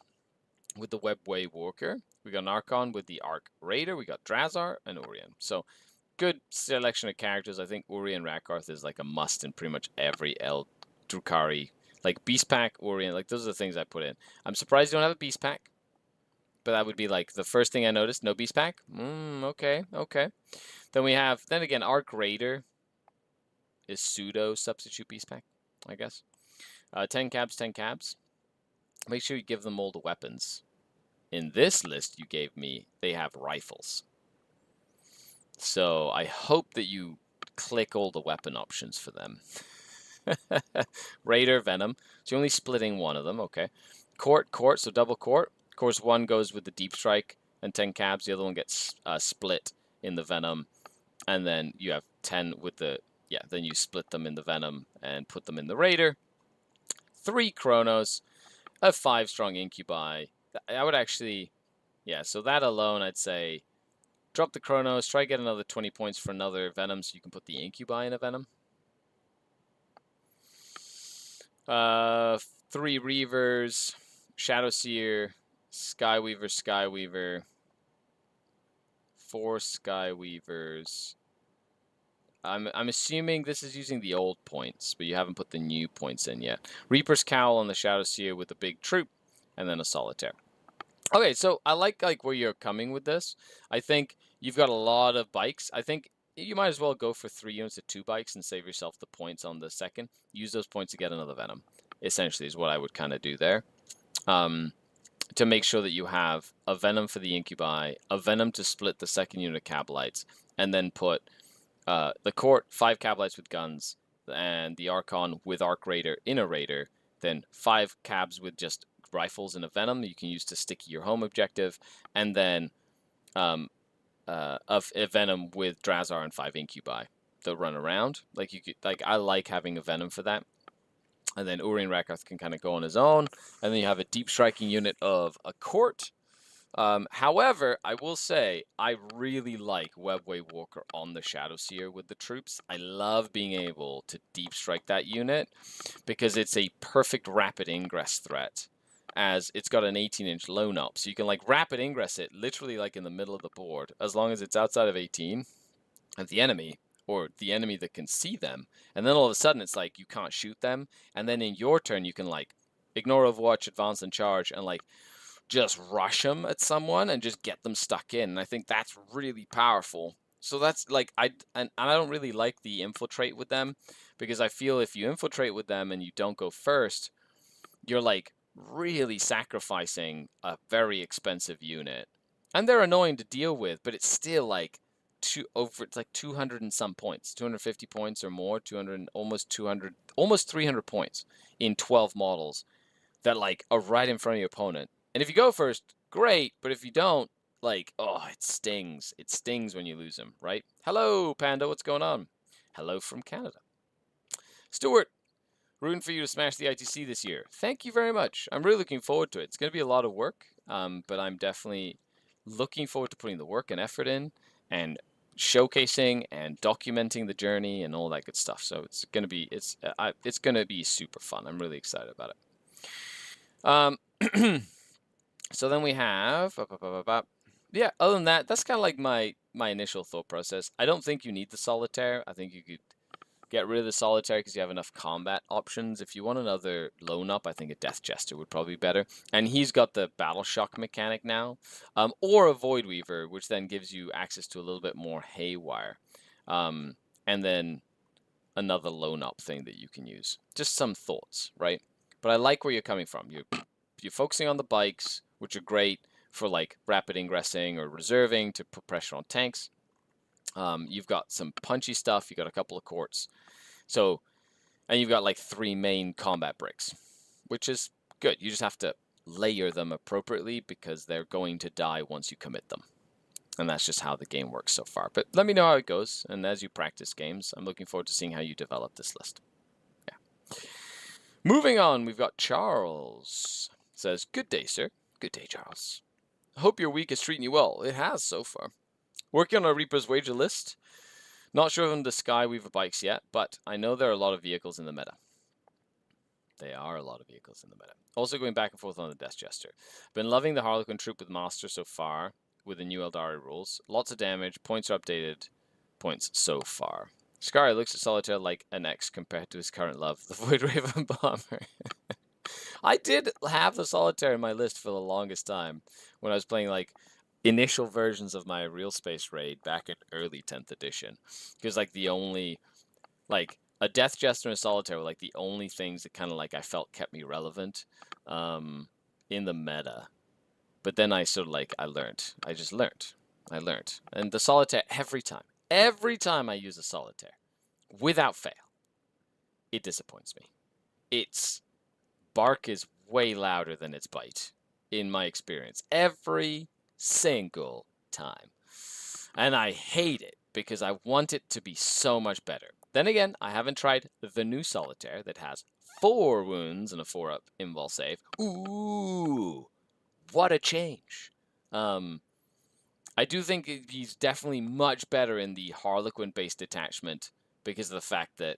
with the Webway Walker. We got an Archon with the Arc Raider. We got Drazar and Urien. So good selection of characters. I think Urien Rakarth is like a must in pretty much every El Drukhari. Like Beast Pack, Urien, like those are the things I put in. I'm surprised you don't have a Beast Pack. But that would be like the first thing I noticed. No Beast Pack? Okay. Then we have, then again, Arc Raider is pseudo substitute Beast Pack, I guess. 10 cabs. Make sure you give them all the weapons. In this list you gave me, they have rifles. So I hope that you click all the weapon options for them. Raider, Venom. So you're only splitting one of them, okay. Court, so double court. Of course, one goes with the Deep Strike and 10 cabs. The other one gets split in the Venom. And then you have 10 with the, then you split them in the Venom and put them in the Raider. 3 Chronos, a 5 strong Incubi. I would actually, so that alone, I'd say, drop the Chronos, try to get another 20 points for another Venom so you can put the Incubi in a Venom. 3 Reavers, Shadowseer, Skyweaver, 4 Skyweavers. I'm assuming this is using the old points, but you haven't put the new points in yet. Reaper's Cowl on the Shadowseer with a big troop, and then a Solitaire. Okay, so I like where you're coming with this. I think you've got a lot of bikes. I think you might as well go for 3 units of 2 bikes and save yourself the points on the second. Use those points to get another Venom, essentially, is what I would kind of do there. To make sure that you have a Venom for the Incubi, a Venom to split the second unit of Cabalites, and then put the Court, 5 Cabalites with guns, and the Archon with Arc Raider in a Raider, then 5 Cabs with just rifles and a Venom that you can use to sticky your home objective, and then a Venom with Drazar and 5 Incubi that run around. Like you could, I like having a Venom for that. And then Urien Rakarth can kind of go on his own, and then you have a deep striking unit of a Court. However, I will say I really like Webway Walker on the Shadowseer with the troops. I love being able to deep strike that unit because it's a perfect rapid ingress threat, as it's got an 18-inch lone up. So you can like rapid ingress it literally like in the middle of the board as long as it's outside of 18 of the enemy, or the enemy that can see them. And then all of a sudden it's like you can't shoot them, and then in your turn you can like ignore Overwatch, advance and charge, and like just rush them at someone and just get them stuck in. And I think that's really powerful So that's like and I don't really like the infiltrate with them, because I feel if you infiltrate with them and you don't go first, you're like really sacrificing a very expensive unit. And they're annoying to deal with, but it's still like it's like 200 and some points, 250 points or more, 200, almost 200, almost 300 points in 12 models that like are right in front of your opponent. And if you go first, great, but if you don't, like, oh, it stings. It stings when you lose him, right? Hello, Panda, what's going on? Hello from Canada. Stuart, rooting for you to smash the ITC this year. Thank you very much. I'm really looking forward to it. It's going to be a lot of work, but I'm definitely looking forward to putting the work and effort in and showcasing and documenting the journey and all that good stuff. So it's going to be it's going to be super fun. I'm really excited about it. So then we have yeah. Other than that, that's kind of like my initial thought process. I don't think you need the solitaire. I think you could get rid of the solitaire because you have enough combat options. If you want another lone up, I think a Death Jester would probably be better. And he's got the Battle Shock mechanic now, or a Void Weaver, which then gives you access to a little bit more Haywire, and then another lone up thing that you can use. Just some thoughts, right? But I like where you're coming from. You're focusing on the bikes, which are great for like rapid ingressing or reserving to put pressure on tanks. You've got some punchy stuff. You got a couple of courts. So, and you've got like 3 main combat bricks, which is good. You just have to layer them appropriately because they're going to die once you commit them. And that's just how the game works so far. But let me know how it goes. And as you practice games, I'm looking forward to seeing how you develop this list. Yeah. Moving on, we've got Charles. Says, good day, sir. Good day, Charles. Hope your week is treating you well. It has so far. Working on a Reaper's Wager list. Not sure on the Skyweaver bikes yet, but I know there are a lot of vehicles in the meta. They are a lot of vehicles in the meta. Also going back and forth on the Death Jester. Been loving the Harlequin troop with Master so far, with the new Eldari rules. Lots of damage, points are updated, points so far. Skari looks at Solitaire like an ex compared to his current love, the Void Raven Bomber. I did have the Solitaire in my list for the longest time when I was playing like initial versions of my Real Space raid back in early 10th edition. Because like the only, like a Death Jester and a Solitaire were like the only things that kind of like I felt kept me relevant in the meta. But then I sort of like, I just learned. And the Solitaire, every time I use a Solitaire, without fail, it disappoints me. Its bark is way louder than its bite, in my experience. Every single time. And I hate it because I want it to be so much better. Then again, I haven't tried the new Solitaire that has 4 wounds and a 4-up invul save. Ooh, what a change. I do think he's definitely much better in the Harlequin-based detachment because of the fact that,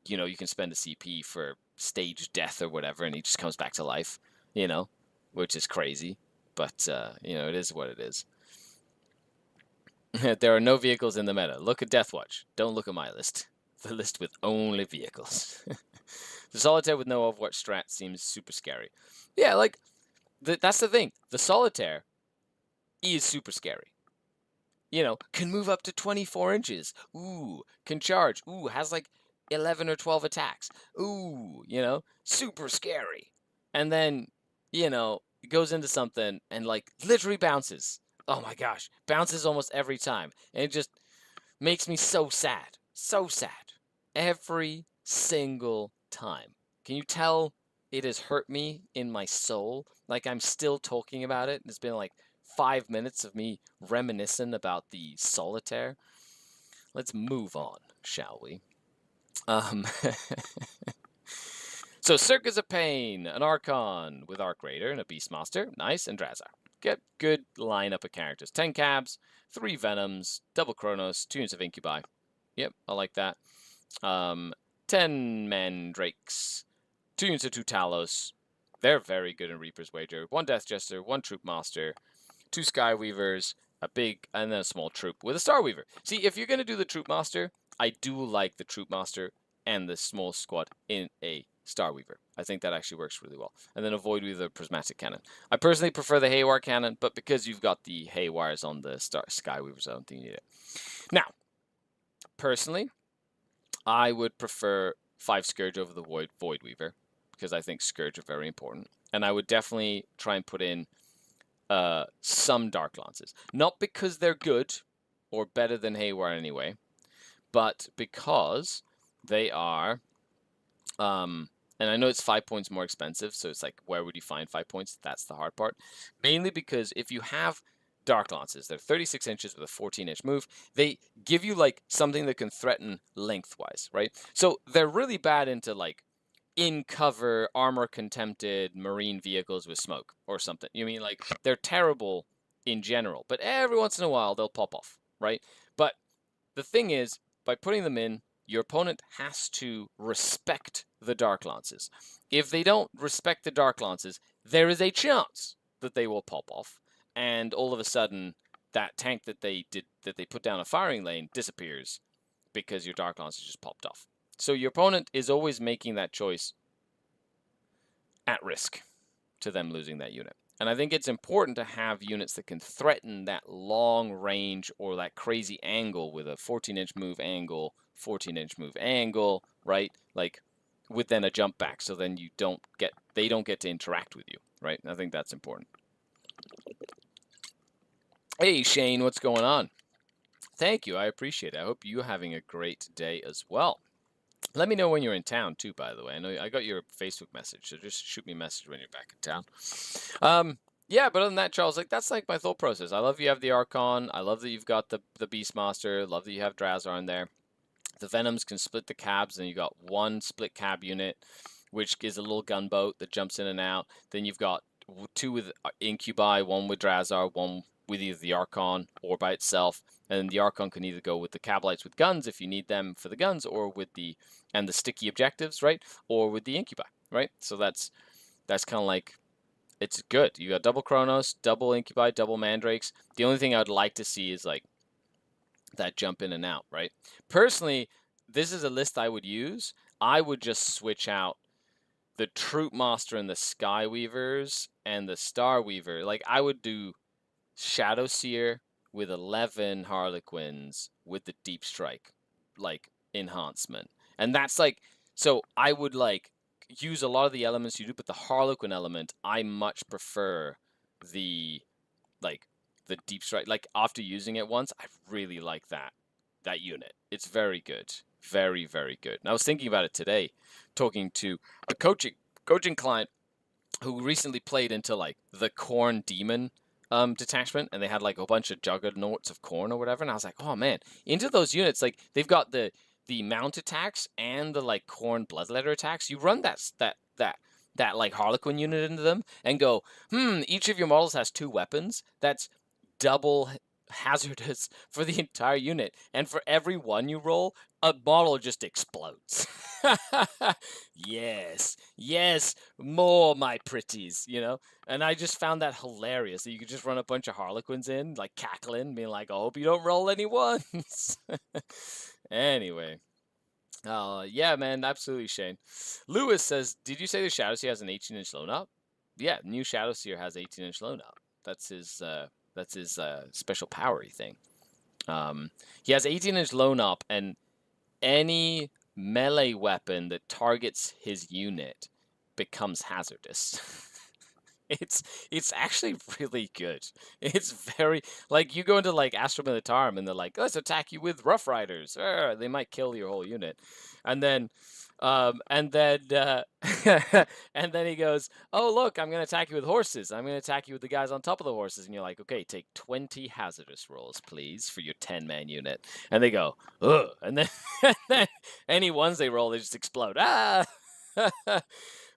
you know, you can spend a CP for stage death or whatever and he just comes back to life, you know, which is crazy. But, you know, it is what it is. There are no vehicles in the meta. Look at Deathwatch. Don't look at my list. The list with only vehicles. The Solitaire with no Overwatch strat seems super scary. Yeah, like, that's the thing. The Solitaire is super scary. You know, can move up to 24 inches. Ooh, can charge. Ooh, has like 11 or 12 attacks. Ooh, you know, super scary. And then, you know, it goes into something and like literally bounces. Oh my gosh, bounces almost every time. And it just makes me so sad. So sad. Every single time. Can you tell it has hurt me in my soul? Like I'm still talking about it. It's been like 5 minutes of me reminiscing about the Solitaire. Let's move on, shall we? So Circus of Pain, an Archon with Arc Raider and a Beastmaster. Nice, and Drazar. Get good lineup of characters. 10 cabs, 3 Venoms, double Chronos, 2 units of Incubi. Yep, I like that. 10 Mandrakes, 2 units of 2 Talos. They're very good in Reaper's Wager. 1 Death Jester, 1 Troop Master, 2 Skyweavers, a big, and then a small troop with a Star Weaver. See, if you're going to do the Troop Master, I do like the Troop Master and the small squad in a Star Weaver. I think that actually works really well. And then avoid with a prismatic cannon. I personally prefer the Haywire cannon, but because you've got the Haywires on the Sky Weavers, I don't think you need it. Now, personally, I would prefer 5 Scourge over the Void Weaver, because I think Scourge are very important. And I would definitely try and put in some Dark Lances. Not because they're good, or better than Haywire anyway, but because they are... and I know it's 5 points more expensive, so it's like, where would you find 5 points? That's the hard part. Mainly because if you have Dark Lances, they're 36 inches with a 14-inch move. They give you like something that can threaten lengthwise, right? So they're really bad into like in cover, armor contempted marine vehicles with smoke or something. You mean like they're terrible in general, but every once in a while they'll pop off, right? But the thing is, by putting them in, your opponent has to respect the Dark Lances. If they don't respect the Dark Lances, there is a chance that they will pop off, and all of a sudden, that tank that they put down a firing lane disappears because your Dark Lances just popped off. So your opponent is always making that choice at risk to them losing that unit. And I think it's important to have units that can threaten that long range or that crazy angle with a 14-inch move angle, 14-inch move angle, right? Like with then a jump back, so then they don't get to interact with you, right? And I think that's important. Hey Shane, what's going on? Thank you, I appreciate it. I hope you're having a great day as well. Let me know when you're in town too, by the way. I know I got your Facebook message, so just shoot me a message when you're back in town. Yeah, but other than that, Charles, like that's like my thought process. I love you have the Archon. I love that you've got the Beastmaster. Love that you have Drazar in there. The Venoms can split the cabs, and you got one split cab unit, which is a little gunboat that jumps in and out. Then you've got 2 with Incubi, 1 with Drazar, 1 with either the Archon or by itself. And the Archon can either go with the Cabalites with guns if you need them for the guns, or with the sticky objectives, right? Or with the Incubi, right? So that's kind of like, it's good. You got double Chronos, double Incubi, double Mandrakes. The only thing I would like to see is like that jump in and out, right? Personally, this is a list I would use. I would just switch out the Troop Master and the Sky Weavers and the Star Weaver. Like I would do Shadow Seer with 11 Harlequins with the Deep Strike, like, enhancement. And that's like, so I would like use a lot of the elements you do, but the Harlequin element, I much prefer the, like, the Deep Strike. Like, after using it once, I really like that unit. It's very good. Very, very good. And I was thinking about it today, talking to a coaching client who recently played into, like, the Khorne Demon detachment, and they had like a bunch of juggernauts of Khorne or whatever, and I was like, oh man, into those units, like they've got the mount attacks and the like Khorne bloodletter attacks. You run that like Harlequin unit into them and go, each of your models has 2 weapons. That's double hazardous for the entire unit, and for every one you roll, a model just explodes. Yes, more my pretties, you know? And I just found that hilarious, that you could just run a bunch of Harlequins in, like cackling, being like, I hope you don't roll any ones. Anyway. Yeah, man, absolutely, Shane. Lewis says, did you say the Shadow Seer has an 18-inch loan up? Yeah, new Shadow Seer has 18-inch loan up. That's his special powery thing. He has 18-inch loan up, and any melee weapon that targets his unit becomes hazardous. It's actually really good. It's very, like, you go into like Astra Militarum and they're like, let's attack you with Rough Riders. They might kill your whole unit, and then and then and then he goes, oh look, I'm gonna attack you with horses. I'm gonna attack you with the guys on top of the horses, and you're like, okay, take 20 hazardous rolls, please, for your 10-man unit. And they go, ugh, and then and then any ones they roll, they just explode. Ah.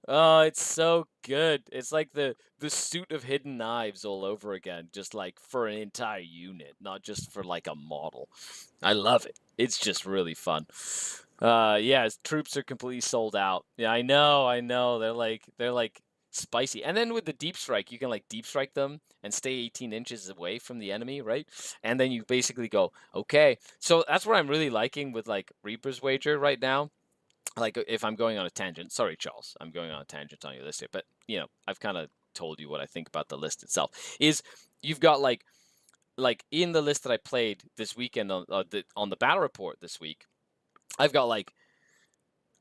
Oh, it's so good. It's like the suit of hidden knives all over again, just like for an entire unit, not just for like a model. I love it. It's just really fun. Yeah, his troops are completely sold out. Yeah, I know. They're like spicy. And then with the deep strike, you can like deep strike them and stay 18 inches away from the enemy, right? And then you basically go, okay. So that's what I'm really liking with like Reaper's Wager right now. like if I'm going on a tangent, sorry, Charles, I'm going on a tangent on your list here, but you know, I've kind of told you what I think about the list itself. Is you've got like in the list that I played this weekend on the battle report this week, I've got like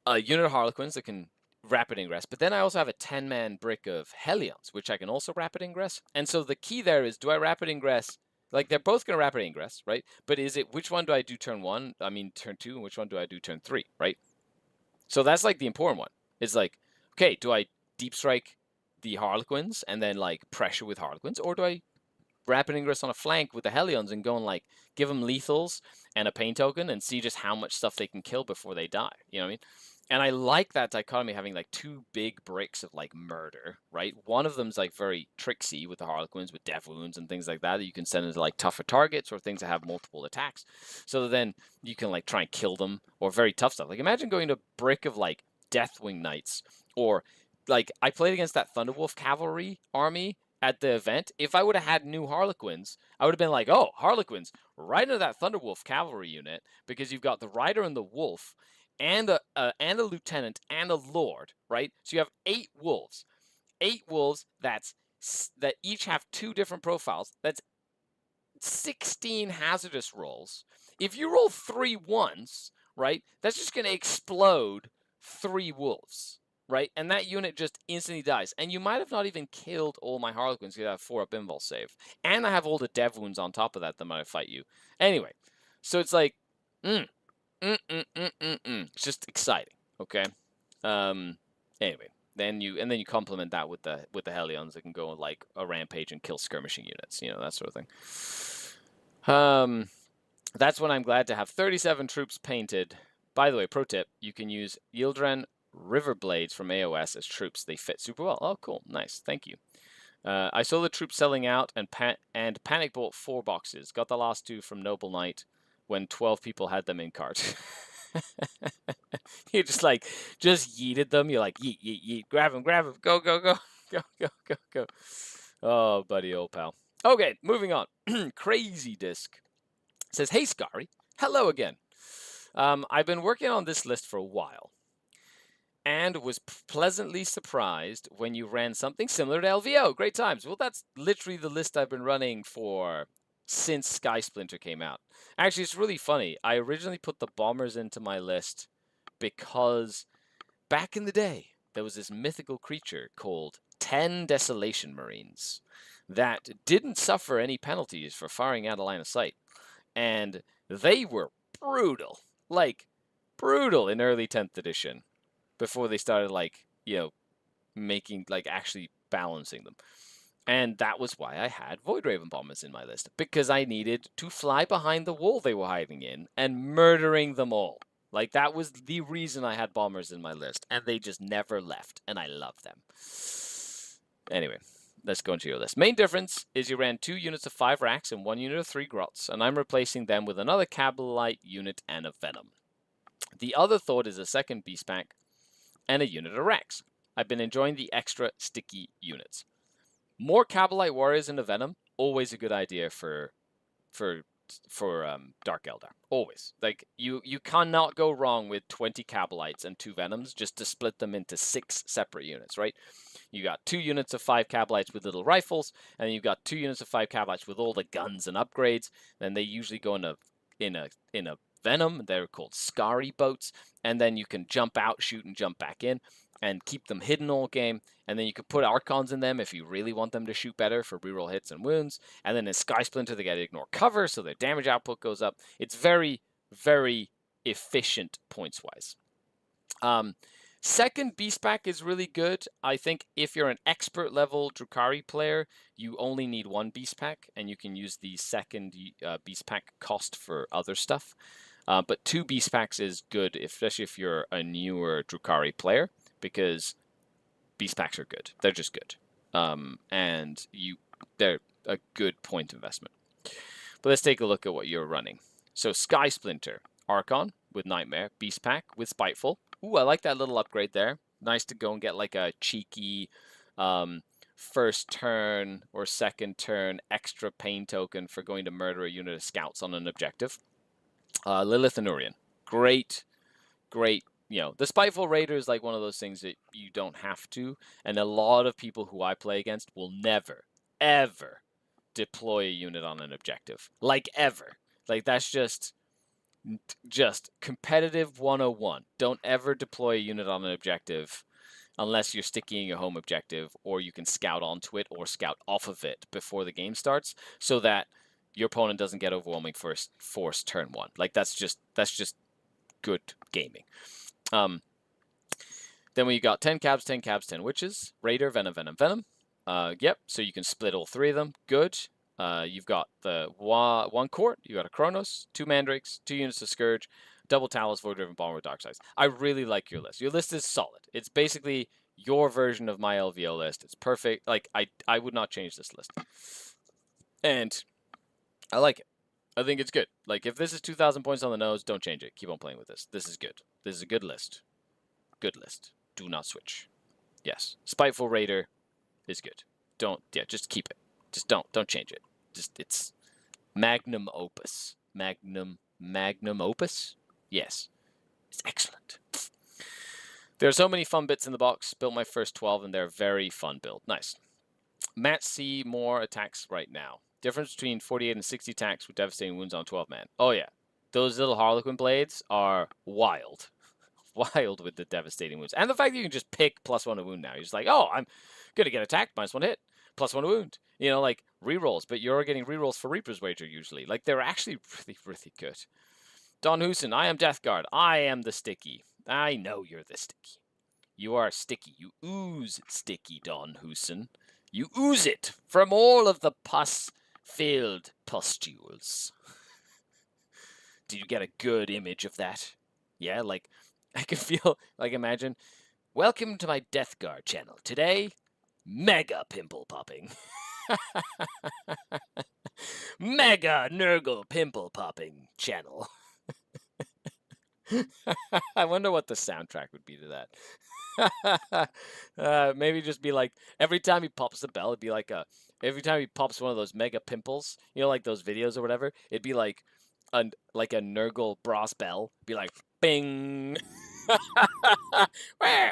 a unit of Harlequins that can rapid ingress, but then I also have a 10-man brick of Hellions, which I can also rapid ingress. And so the key there is, do I rapid ingress? Like they're both going to rapid ingress, right? But is it which one do I do turn 1? I mean turn 2, and which one do I do turn 3, right? So that's like the important one. It's like, okay, do I deep strike the Harlequins and then like pressure with Harlequins, or do I rapid ingress on a flank with the Hellions and go and like give them lethals and a pain token and see just how much stuff they can kill before they die? You know what I mean? And I like that dichotomy, having like two big bricks of like murder, right? One of them's like very tricksy with the Harlequins, with death wounds and things like that you can send into like tougher targets or things that have multiple attacks. So then you can like try and kill them, or very tough stuff. Like imagine going to brick of like Deathwing Knights, or like I played against that Thunderwolf cavalry army at the event. If I would have had new Harlequins, I would have been like, oh, Harlequins, right into that Thunderwolf cavalry unit, because you've got the Rider and the Wolf, and a lieutenant and a lord, right? So you have 8 wolves, 8 wolves. That each have 2 different profiles. That's 16 hazardous rolls. If you roll 3 ones, right, that's just going to explode 3 wolves, right? And that unit just instantly dies. And you might have not even killed all my Harlequins because I have 4 up invul save. And I have all the dev wounds on top of that might fight you. Anyway, so it's like, it's just exciting, okay? Anyway, then you complement that with the Hellions that can go on like a rampage and kill skirmishing units, you know, that sort of thing. That's when I'm glad to have 37 troops painted. By the way, pro tip, you can use Yildren River Blades from AOS as troops. They fit super well. Oh, cool. Nice. Thank you. I saw the troops selling out and panic bought 4 boxes. Got the last 2 from Noble Knight when 12 people had them in cart. You just yeeted them. You're like, yeet, yeet, yeet. Grab them, go, go, go. Go, go, go, go. Oh, buddy, old pal. Okay, moving on. Crazy Disc says, hey, Scary. Hello again. I've been working on this list for a while and was pleasantly surprised when you ran something similar to LVO. Great times. Well, that's literally the list I've been running for since Sky Splinter came out. Actually, it's really funny. I originally put the bombers into my list because back in the day, there was this mythical creature called 10 Desolation Marines that didn't suffer any penalties for firing out of line of sight. And they were brutal, like brutal in early 10th edition, before they started making actually balancing them. And that was why I had Void Raven bombers in my list, because I needed to fly behind the wall they were hiding in and murdering them all. Like, that was the reason I had bombers in my list, and they just never left, and I love them. Anyway, let's go into your list. Main difference is you ran 2 units of 5 racks and 1 unit of 3 grots, and I'm replacing them with another Cabalite unit and a Venom. The other thought is a second Beast Pack and a unit of Rex. I've been enjoying the extra sticky units. More Cabalite warriors in a Venom, always a good idea for Dark Eldar. Always. Like, you cannot go wrong with 20 Cabalites and 2 Venoms just to split them into 6 separate units, right? You got 2 units of 5 Cabalites with little rifles, and you've got 2 units of 5 Cabalites with all the guns and upgrades. Then they usually go in a Venom. They're called Scary boats, and then you can jump out, shoot, and jump back in, and keep them hidden all game. And then you could put Archons in them if you really want them to shoot better for reroll hits and wounds. And then in Sky Splinter, they get to ignore cover, so their damage output goes up. It's very, very efficient points-wise. Second Beast Pack is really good. I think if you're an expert level Drukhari player, you only need 1 Beast Pack, and you can use the second Beast Pack cost for other stuff. But 2 Beast Packs is good, especially if you're a newer Drukhari player, because Beast Packs are good. They're just good. And they're a good point investment. But let's take a look at what you're running. So Sky Splinter, Archon with Nightmare, Beast Pack with Spiteful. Ooh, I like that little upgrade there. Nice to go and get like a cheeky first turn or second turn extra pain token for going to murder a unit of scouts on an objective. Lilith and Urian. Great you know, the Spiteful Raider is like one of those things that you don't have to, and a lot of people who I play against will never, ever deploy a unit on an objective. Like, ever. Like, that's just competitive 101. Don't ever deploy a unit on an objective unless you're sticking your home objective, or you can scout onto it or scout off of it before the game starts, so that your opponent doesn't get overwhelming force turn one. Like, that's just good gaming. Then we got 10 cabs, 10 cabs, 10 witches, raider, venom, venom, venom. Yep, so you can split all 3 of them. Good. You've got the 1 court, you got a Chronos, 2 mandrakes, 2 units of Scourge, double Talus, Void Driven Bomber, Dark Sides. I really like your list. Your list is solid. It's basically your version of my LVO list. It's perfect. Like, I would not change this list. And I like it. I think it's good. Like, if this is 2,000 points on the nose, don't change it. Keep on playing with this. This is good. This is a good list. Good list. Do not switch. Yes. Spiteful Raider is good. Just keep it. Just don't change it. It's magnum opus. Magnum opus? Yes. It's excellent. There are so many fun bits in the box. Built my first 12 and they're very fun build. Nice. Matt C. more attacks right now. Difference between 48 and 60 attacks with devastating wounds on 12 man. Oh yeah. Those little Harlequin blades are wild. Wild with the devastating wounds. And the fact that you can just pick +1 a wound now. You're just like, oh, I'm going to get attacked, -1 hit, +1 a wound. You know, like, rerolls. But you're getting rerolls for Reaper's Wager usually. Like, they're actually really, really good. Don Hoosen, I am Death Guard. I am the sticky. I know you're the sticky. You are sticky. You ooze sticky, Don Hoosen. You ooze it from all of the pus-filled pustules. Did you get a good image of that? Yeah, like, I can feel, like, imagine, welcome to my Death Guard channel. Today, mega pimple popping. Mega Nurgle pimple popping channel. I wonder what the soundtrack would be to that. Maybe just be like, every time he pops the bell, it'd be like every time he pops one of those mega pimples, you know, like those videos or whatever, it'd be like a Nurgle brass bell, be like, bing.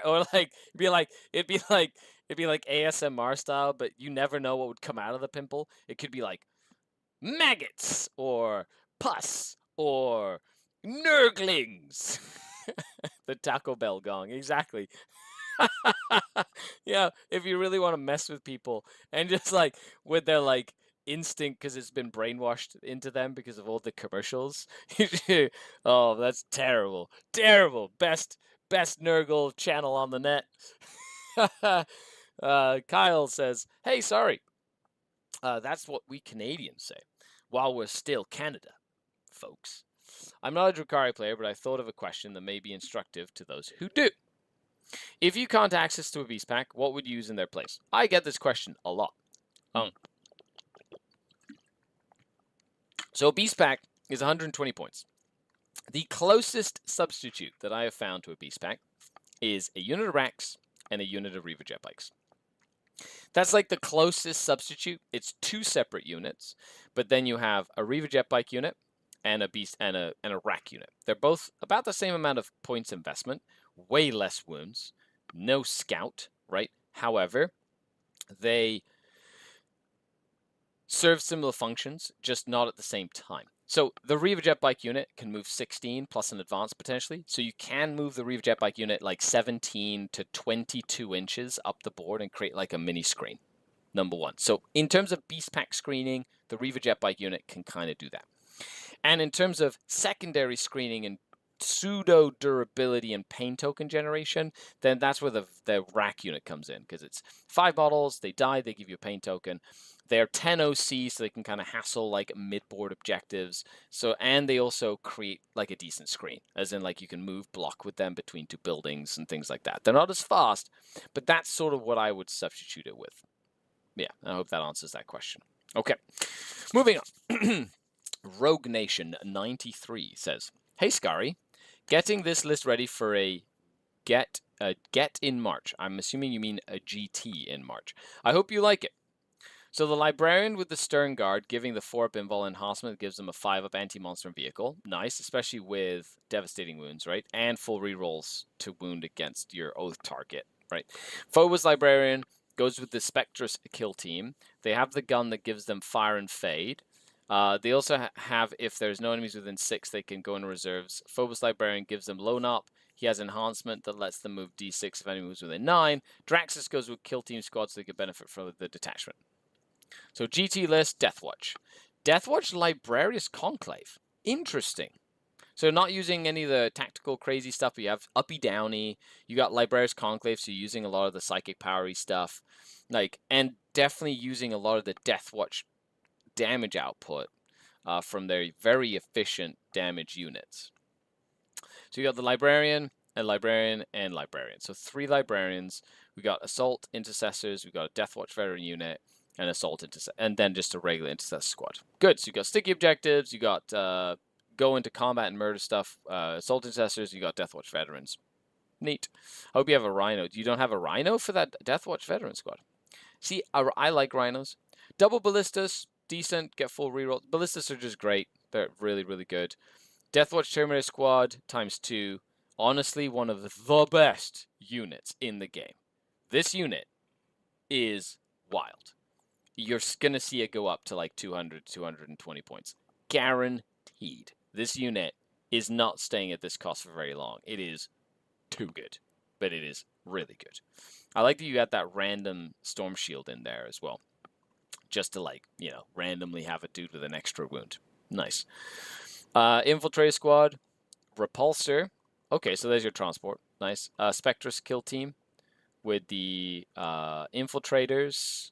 Or like, it'd be like ASMR style, but you never know what would come out of the pimple. It could be like maggots or pus or Nurglings. The Taco Bell gong, exactly. Yeah, if you really want to mess with people and just like with their like instinct because it's been brainwashed into them because of all the commercials. Oh, that's terrible. Terrible. Best Nurgle channel on the net. Kyle says, hey, sorry. That's what we Canadians say. While we're still Canada, folks. I'm not a Drukhari player, but I thought of a question that may be instructive to those who do. If you can't access to a beast pack, what would you use in their place? I get this question a lot. So a beast pack is 120 points. The closest substitute that I have found to a beast pack is a unit of Rax and a unit of Reaver Jet Bikes. That's like the closest substitute. It's 2 separate units, but then you have a Reaver Jet Bike unit and a beast and a rack unit. They're both about the same amount of points investment, way less wounds, no scout, right? However, they serve similar functions, just not at the same time. So the Reaver Jet Bike unit can move 16 plus an advance potentially. So you can move the Reaver Jet Bike unit like 17 to 22 inches up the board and create like a mini screen, number one. So in terms of beast pack screening, the Reaver Jet Bike unit can kind of do that. And in terms of secondary screening and pseudo durability and pain token generation, then that's where the rack unit comes in, because it's 5 models, they die, they give you a pain token. They're 10 OC, so they can kind of hassle like mid-board objectives. So, and they also create like a decent screen, as in like you can move block with them between 2 buildings and things like that. They're not as fast, but that's sort of what I would substitute it with. Yeah, I hope that answers that question. Okay, moving on. Rogue Nation 93 says, "Hey Scary, getting this list ready for a get in March. I'm assuming you mean a GT in March. I hope you like it. So the Librarian with the Stern Guard, giving the 4-up invul enhancement, gives them a 5-up anti-monster vehicle. Nice, especially with devastating wounds, right? And full rerolls to wound against your Oath target, right? Phobos Librarian goes with the Spectrus kill team. They have the gun that gives them fire and fade. They also have, if there's no enemies within 6, they can go in reserves. Phobos Librarian gives them lone up. He has enhancement that lets them move d6 if anyone moves within 9. Draxus goes with kill team squad so they can benefit from the detachment. So GT list, Deathwatch. Deathwatch Librarius Conclave. Interesting. So not using any of the tactical crazy stuff, but you have uppy downy, you got Librarius Conclave, so you're using a lot of the psychic powery stuff. And definitely using a lot of the Deathwatch damage output from their very efficient damage units. So you got the Librarian, and Librarian, and Librarian. So 3 Librarians. We got Assault Intercessors, we got a Deathwatch Veteran unit, and Assault Intercessor, and then just a regular Intercessor squad. Good, so you got sticky objectives, you got go into combat and murder stuff, Assault Intercessors, you got Deathwatch Veterans. Neat. I hope you have a Rhino. You don't have a Rhino for that Deathwatch Veteran squad? See, I like Rhinos. Double Ballistas, decent, get full reroll. Ballistas are just great. They're really, really good. Deathwatch Terminator Squad ×2. Honestly, one of the best units in the game. This unit is wild. You're going to see it go up to like 200, 220 points. Guaranteed. This unit is not staying at this cost for very long. It is too good, but it is really good. I like that you got that random Storm Shield in there as well. Just to, like, you know, randomly have a dude with an extra wound. Nice. Infiltrator Squad, Repulsor. Okay, so there's your transport. Nice. Spectrus kill team with the infiltrators.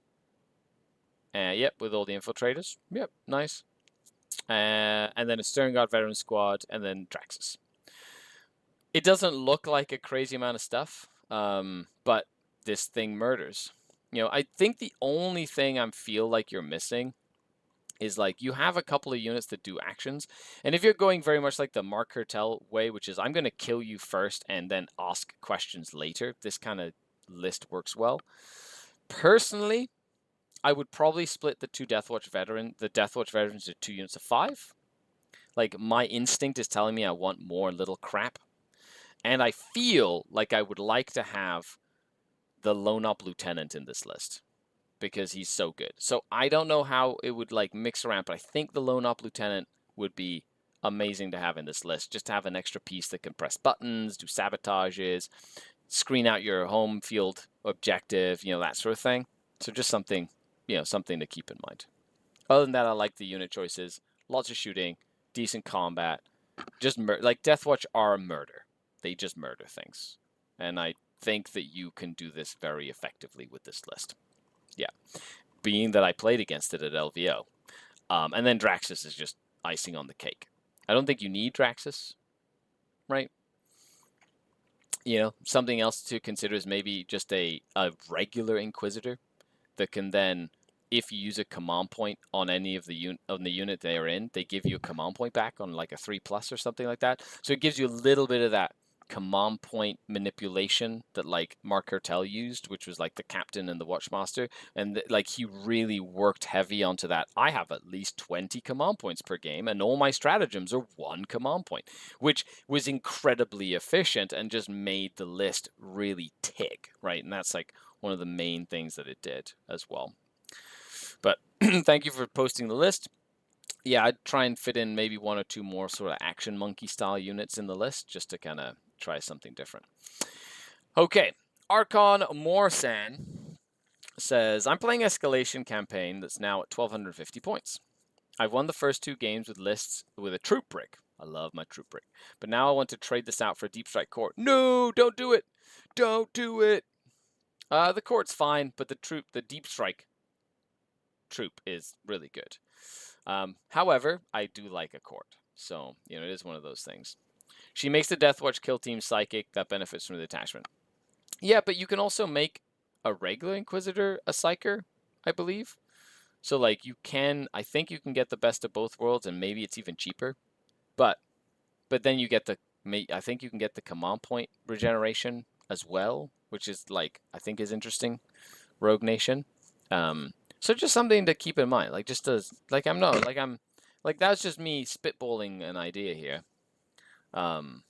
Yep, with all the infiltrators. Yep, nice. And then a Stern Guard Veteran Squad, and then Draxus. It doesn't look like a crazy amount of stuff, but this thing murders. You know, I think the only thing I feel like you're missing is, like, you have a couple of units that do actions, and if you're going very much like the Mark Hertel way, which is I'm going to kill you first and then ask questions later, this kind of list works well. Personally, I would probably split the Deathwatch Veterans to 2 units of 5. Like, my instinct is telling me I want more little crap, and I feel like I would like to have the Lone Up Lieutenant in this list, because he's so good. So I don't know how it would, like, mix around, but I think the Lone Up Lieutenant would be amazing to have in this list, just to have an extra piece that can press buttons, do sabotages, screen out your home field objective, you know, that sort of thing. So just something, you know, something to keep in mind. Other than that, I like the unit choices. Lots of shooting, decent combat. Just like Deathwatch are murder. They just murder things. And I think that you can do this very effectively with this list. Yeah, being that I played against it at LVO. And then Draxus is just icing on the cake. I don't think you need Draxus, right? You know, something else to consider is maybe just a regular Inquisitor that can then, if you use a command point on any of the unit they are in, they give you a command point back on like a 3+ or something like that. So it gives you a little bit of that command point manipulation that, like, Mark Hertel used, which was like the captain and the watchmaster, and like he really worked heavy onto that. I have at least 20 command points per game, and all my stratagems are 1 command point, which was incredibly efficient and just made the list really tick, right? And that's like one of the main things that it did as well. But thank you for posting the list. Yeah, I'd try and fit in maybe 1 or 2 more sort of action monkey style units in the list, just to kind of try something different. Okay, Archon Morsan says, I'm playing Escalation campaign that's now at 1,250 points. I've won the first 2 games with lists with a troop brick. I love my troop brick. But now I want to trade this out for a deep strike court. No, don't do it. Don't do it. The court's fine, but the deep strike troop is really good. However, I do like a court. So, you know, it is one of those things. She makes the Deathwatch kill team psychic. That benefits from the attachment. Yeah, but you can also make a regular Inquisitor a psyker, I believe. So, like, I think you can get the best of both worlds, and maybe it's even cheaper. But then you get I think you can get the command point regeneration as well, which is, like, I think is interesting. Rogue Nation. So just something to keep in mind. Like just as like I'm not like I'm like that's just me spitballing an idea here. Um,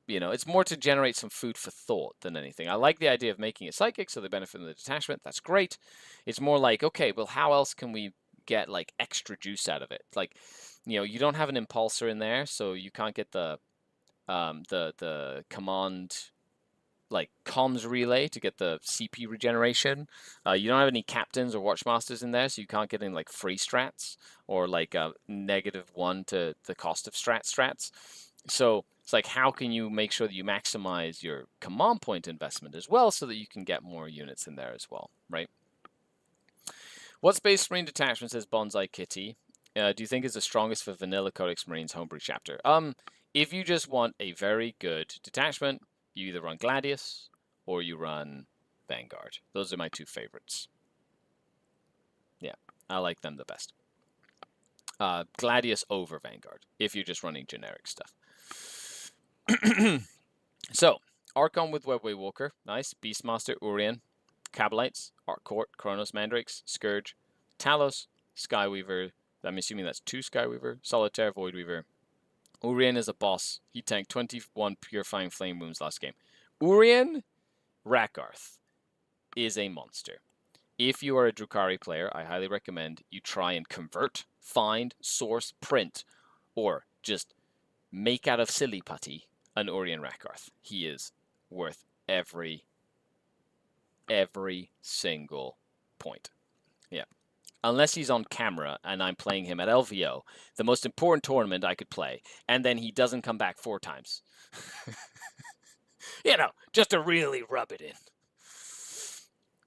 you know, it's more to generate some food for thought than anything. I like the idea of making it psychic, so they benefit from the detachment. That's great. It's more like, okay, well, how else can we get like extra juice out of it? Like, you know, you don't have an impulsor in there, so you can't get the command like comms relay to get the CP regeneration. You don't have any captains or watchmasters in there, so you can't get any like free strats or like -1 to the cost of strats. So it's like, how can you make sure that you maximize your command point investment as well, so that you can get more units in there as well, right? What Space Marine detachment, says Bonsai Kitty, do you think is the strongest for Vanilla Codex Marines Homebrew chapter? If you just want a very good detachment, you either run Gladius or you run Vanguard. Those are my two favorites. Yeah, I like them the best. Gladius over Vanguard, if you're just running generic stuff. So, Archon with Webway Walker, nice. Beastmaster, Urien, Cabalites, Arc Court, Chronos Mandrakes, Scourge, Talos, Skyweaver. I'm assuming that's 2 Skyweaver, Solitaire, Voidweaver. Urien is a boss. He tanked 21 Purifying Flame wounds last game. Urien Rakarth is a monster. If you are a Drukhari player, I highly recommend you try and convert, find, source, print, or just make out of silly putty an Urien Rakarth. He is worth every single point. Yeah. Unless he's on camera and I'm playing him at LVO, the most important tournament I could play, and then he doesn't come back 4 times. You know, just to really rub it in.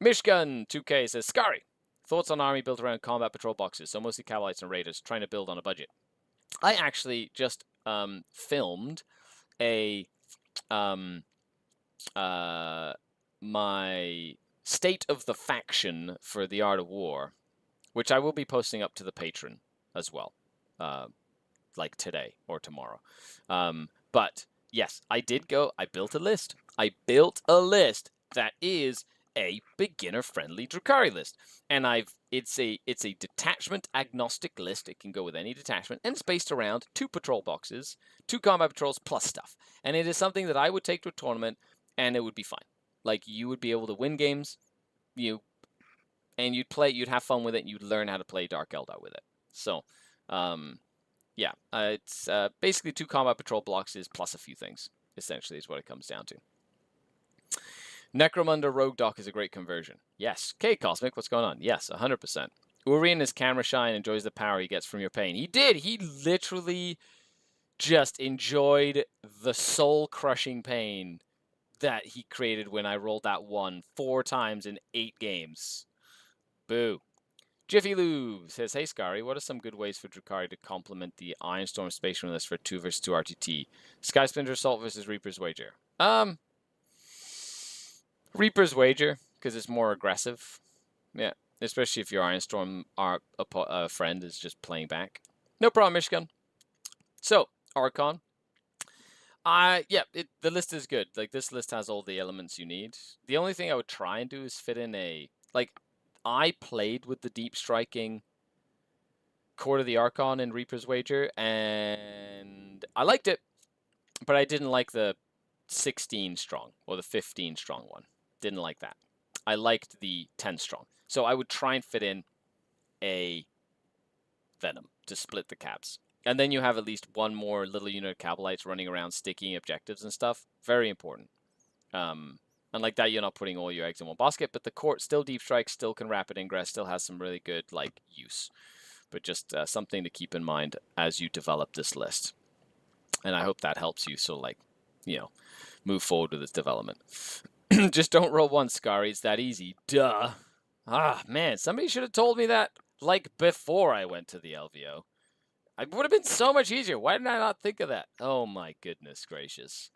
Mishgun 2K says, Skari, thoughts on army built around combat patrol boxes, so mostly Cavalites and Raiders, trying to build on a budget. I actually just filmed a my state of the faction for the Art of War, which I will be posting up to the patron as well, like today or tomorrow. But yes, I built a list. I built a list that is a beginner-friendly Drukhari list, and it's a detachment agnostic list. It can go with any detachment, and it's based around 2 patrol boxes, 2 combat patrols plus stuff, and it is something that I would take to a tournament, and it would be fine. Like, you would be able to win games, and you'd have fun with it, and you'd learn how to play Dark Eldar with it. So, yeah, it's basically 2 combat patrol boxes plus a few things, essentially, is what it comes down to. Necromunda Rogue Dock is a great conversion. Yes. K Cosmic, what's going on? Yes, 100%. Urien is camera shy and enjoys the power he gets from your pain. He did. He literally just enjoyed the soul-crushing pain that he created when I rolled that 1 4 times in 8 games. Boo. Jiffy Lube says, hey Skari, what are some good ways for Drukhari to complement the Ironstorm Space Marine list for 2 vs 2 RTT? Sky Splinter Assault versus Reaper's Wager. Reaper's Wager, because it's more aggressive. Yeah, especially if your Ironstorm friend is just playing back. No problem, Michigan. So, Archon. Yeah, the list is good. Like, this list has all the elements you need. The only thing I would try and do is fit in I played with the deep striking Court of the Archon in Reaper's Wager, and I liked it, but I didn't like the 16 strong or the 15 strong one. Didn't like that. I liked the 10 strong. So I would try and fit in a Venom to split the cabs. And then you have at least 1 more little unit of Cabalites running around sticking objectives and stuff. Very important. And like that, you're not putting all your eggs in one basket, but the court still deep strike, still can rapid ingress, still has some really good use. But just something to keep in mind as you develop this list. And I hope that helps you. So move forward with its development. Just don't roll 1, Skari. It's that easy. Duh. Ah, man, somebody should have told me that before I went to the LVO. It would have been so much easier. Why did I not think of that? Oh my goodness gracious.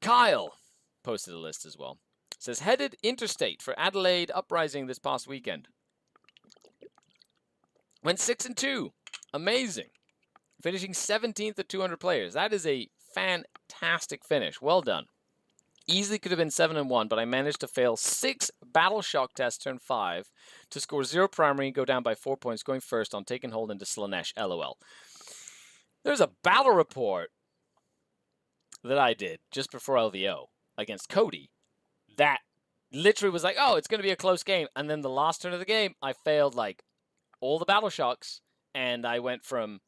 Kyle posted a list as well. It says, headed interstate for Adelaide Uprising this past weekend. Went 6-2. Amazing. Finishing 17th at 200 players. That is a fantastic finish. Well done. Easily could have been 7-1, but I managed to fail 6 Battle Shock test turn 5 to score 0 primary and go down by 4 points, going first on Taken Hold into Slanesh. LOL. There's a battle report that I did just before LVO against Cody that literally was like, oh, it's going to be a close game. And then the last turn of the game, I failed like all the Battle Shocks, and I went from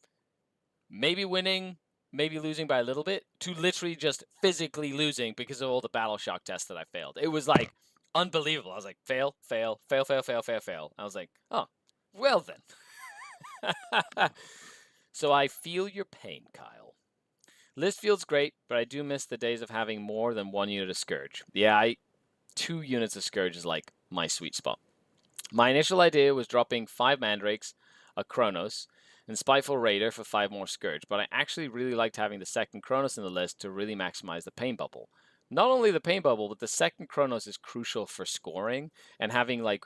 maybe winning, maybe losing by a little bit, to literally just physically losing because of all the Battle Shock tests that I failed. It was like unbelievable. I was like, fail, fail, fail, fail, fail, fail, fail. I was like, oh, well then. So I feel your pain, Kyle. List feels great, but I do miss the days of having more than 1 unit of Scourge. Yeah, 2 units of Scourge is like my sweet spot. My initial idea was dropping 5 Mandrakes, a Chronos, and Spiteful Raider for 5 more Scourge, but I actually really liked having the second Chronos in the list to really maximize the Pain Bubble. Not only the Pain Bubble, but the second Chronos is crucial for scoring, and having like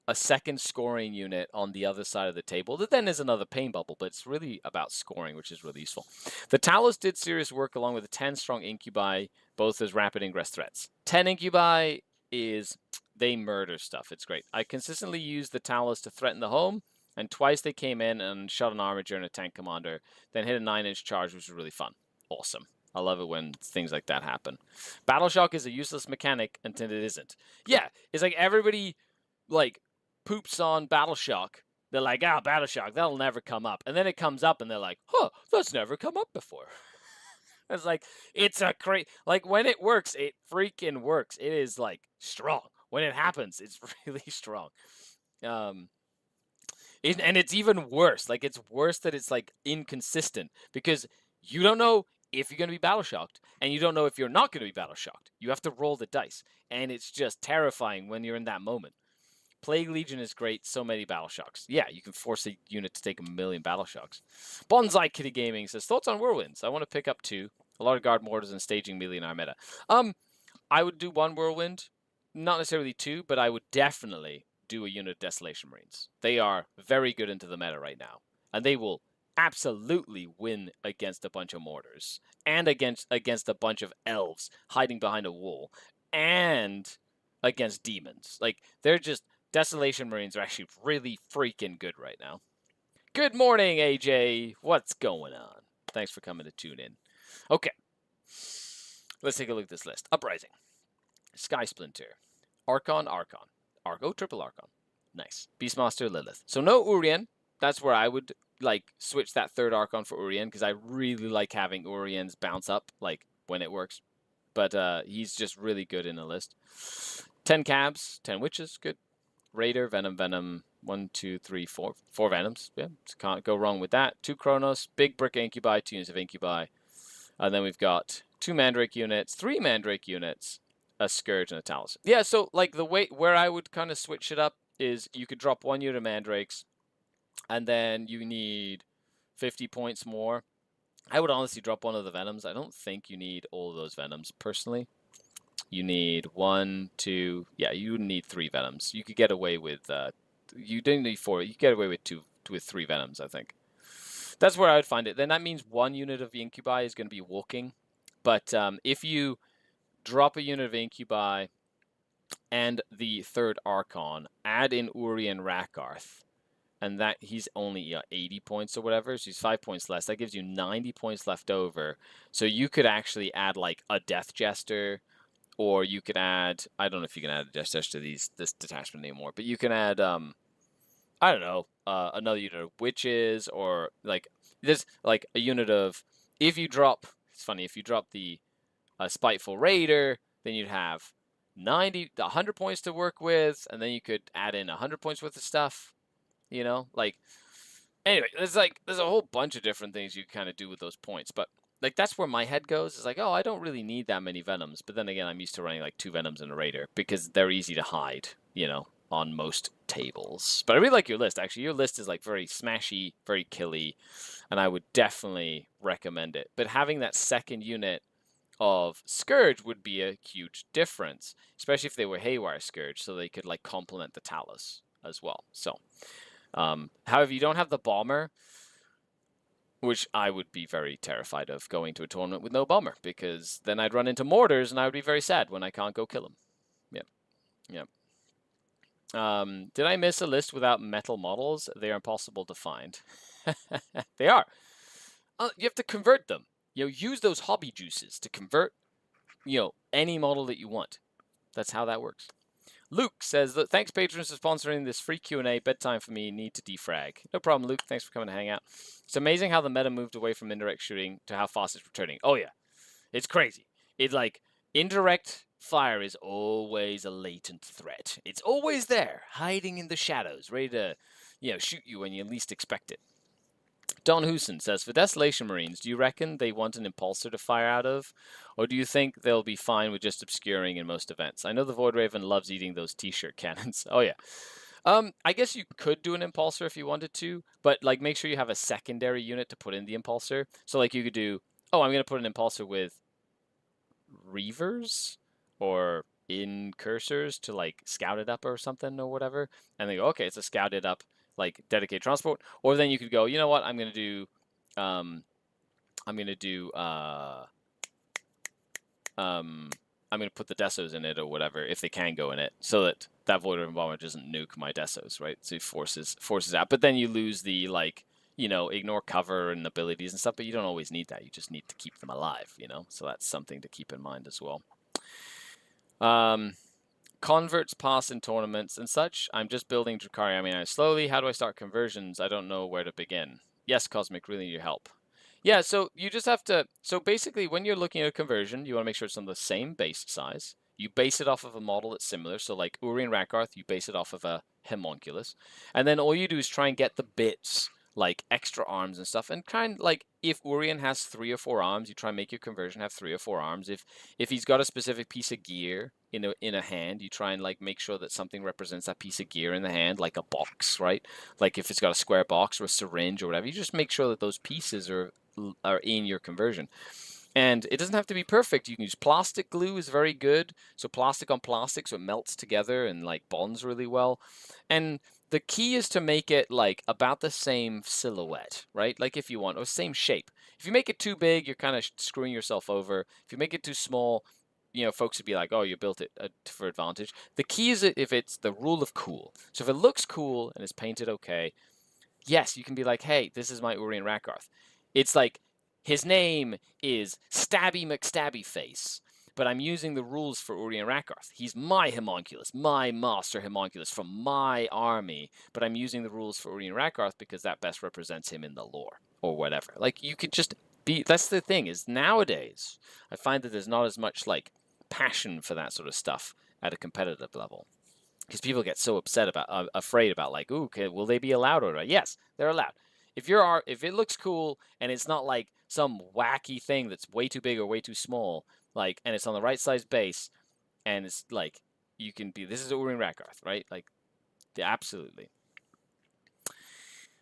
a second scoring unit on the other side of the table that then is another Pain Bubble, but it's really about scoring, which is really useful. The Talos did serious work along with the 10 strong Incubi, both as rapid ingress threats. 10 Incubi is, they murder stuff. It's great. I consistently used the Talos to threaten the home, and twice they came in and shot an Armiger and a tank commander, then hit a 9-inch charge, which was really fun. Awesome. I love it when things like that happen. Battle Shock is a useless mechanic until it isn't. Yeah, it's like everybody like poops on Battle Shock. They're like, ah, Battle Shock, that'll never come up. And then it comes up and they're like, huh, that's never come up before. It's like, it's a great, like when it works, it freaking works. It is like strong. When it happens, it's really strong. And it's even worse. Like it's worse that it's like inconsistent because you don't know if you're going to be battle shocked and you don't know if you're not going to be battle shocked. You have to roll the dice, and it's just terrifying when you're in that moment. Plague Legion is great. So many battle shocks. Yeah, you can force a unit to take 1,000,000 battle shocks. Bonsai Kitty Gaming says, thoughts on Whirlwinds? I want to pick up 2. A lot of guard mortars and staging melee in our meta. I would do 1 Whirlwind, not necessarily 2, but I would definitely do a unit of Desolation Marines. They are very good into the meta right now, and they will absolutely win against a bunch of mortars and against a bunch of elves hiding behind a wall and against demons. Like they're just Desolation Marines are actually really freaking good right now. Good morning, AJ. What's going on? Thanks for coming to tune in. Okay. Let's take a look at this list. Uprising. Sky Splinter. Archon. Argo, triple Archon. Nice. Beastmaster, Lilith. So no Urien. That's where I would like switch that third Archon for Urien because I really like having Urien's bounce up like when it works. But he's just really good in the list. 10 Cabs, 10 Witches, good. Raider, Venom, 1, 2, 3, 4. 4 Venoms. Yeah, can't go wrong with that. 2 Chronos, big brick Incubi, 2 units of Incubi. And then we've got 2 Mandrake units, 3 Mandrake units, a Scourge, and a Talos. Yeah, so like the way where I would kind of switch it up is you could drop 1 unit of Mandrakes, and then you need 50 points more. I would honestly drop 1 of the Venoms. I don't think you need all of those Venoms, personally. You need 1, 2, yeah, you need 3 Venoms. You could get away with, you didn't need 4, you could get away with 3 Venoms, I think. That's where I would find it. Then that means 1 unit of Incubi is going to be walking. But if you drop a unit of Incubi and the third Archon, add in Urien Rakarth, and that he's only 80 points or whatever, so he's 5 points less. That gives you 90 points left over. So you could actually add like a Death Jester, or you could add, I don't know if you can add a Death Jester to this detachment anymore, but you can add, I don't know, another unit of Witches, or like, there's like a unit of, if you drop, it's funny, if you drop the Spiteful Raider, then you'd have 100 points to work with, and then you could add in 100 points worth of stuff, you know, like, anyway, there's a whole bunch of different things you kind of do with those points, but like that's where my head goes. It's like, oh, I don't really need that many Venoms, but then again, I'm used to running like 2 Venoms and a Raider because they're easy to hide, you know, on most tables. But I really like your list, actually. Your list is like very smashy, very killy, and I would definitely recommend it. But having that second unit of Scourge would be a huge difference, especially if they were Haywire Scourge, so they could like complement the Talos as well. So, however, you don't have the Bomber, which I would be very terrified of going to a tournament with no Bomber, because then I'd run into Mortars and I would be very sad when I can't go kill them. Yep. Yep. Did I miss a list without metal models? They are impossible to find. They are. You have to convert them. Use those hobby juices to convert, any model that you want. That's how that works. Luke says that thanks patrons for sponsoring this free Q&A. Bedtime for me. Need to defrag. No problem, Luke. Thanks for coming to hang out. It's amazing how the meta moved away from indirect shooting to how fast it's returning. Oh yeah, it's crazy. It's like indirect fire is always a latent threat. It's always there, hiding in the shadows, ready to, shoot you when you least expect it. Don Hooson says, for Desolation Marines, do you reckon they want an impulsor to fire out of? Or do you think they'll be fine with just obscuring in most events? I know the Void Raven loves eating those t-shirt cannons. Oh, yeah. I guess you could do an impulsor if you wanted to, but, make sure you have a secondary unit to put in the impulsor. So, you could do, I'm going to put an impulsor with Reavers or incursors to, scout it up or something or whatever. And they go, okay, it's a scouted up dedicated transport. Or then you could go, you know what, I'm gonna do I'm gonna put the desos in it or whatever if they can go in it, so that Void Raven Bomber doesn't nuke my desos, right? So it forces out. But then you lose the ignore cover and abilities and stuff, but you don't always need that. You just need to keep them alive, So that's something to keep in mind as well. Converts pass in tournaments and such. I'm just building Drukhari Army slowly. How do I start conversions? I don't know where to begin. Yes, Cosmic, really need your help. Yeah, so you just have to... So basically, when you're looking at a conversion, you want to make sure it's on the same base size. You base it off of a model that's similar. So like Uri and Rakarth, you base it off of a Homunculus. And then all you do is try and get the bits, like extra arms and stuff. And kind of if Urian has 3 or 4 arms, you try and make your conversion have 3 or 4 arms. If he's got a specific piece of gear in a hand, you try and make sure that something represents that piece of gear in the hand, like a box, right? Like if it's got a square box or a syringe or whatever, you just make sure that those pieces are in your conversion. And it doesn't have to be perfect. You can use plastic glue, is very good. So plastic on plastic, so it melts together and bonds really well. And the key is to make it about the same silhouette, right? If you want, or same shape. If you make it too big, you're kind of screwing yourself over. If you make it too small, folks would be like, oh, you built it for advantage. The key is if it's the rule of cool. So if it looks cool and it's painted okay, yes, you can be like, hey, this is my Uri and Rakarth. It's his name is Stabby McStabby Face, but I'm using the rules for Uri and Rakarth. He's my Homunculus, my master Homunculus from my army, but I'm using the rules for Uri and Rakarth because that best represents him in the lore, or whatever. You could just be... That's the thing, is nowadays, I find that there's not as much, passion for that sort of stuff at a competitive level. Because people get so upset about, afraid about, ooh, okay, will they be allowed or not? Yes, they're allowed. If it looks cool and it's not some wacky thing that's way too big or way too small, and it's on the right size base, and it's you can be... This is Uri and Rakarth, right? Absolutely.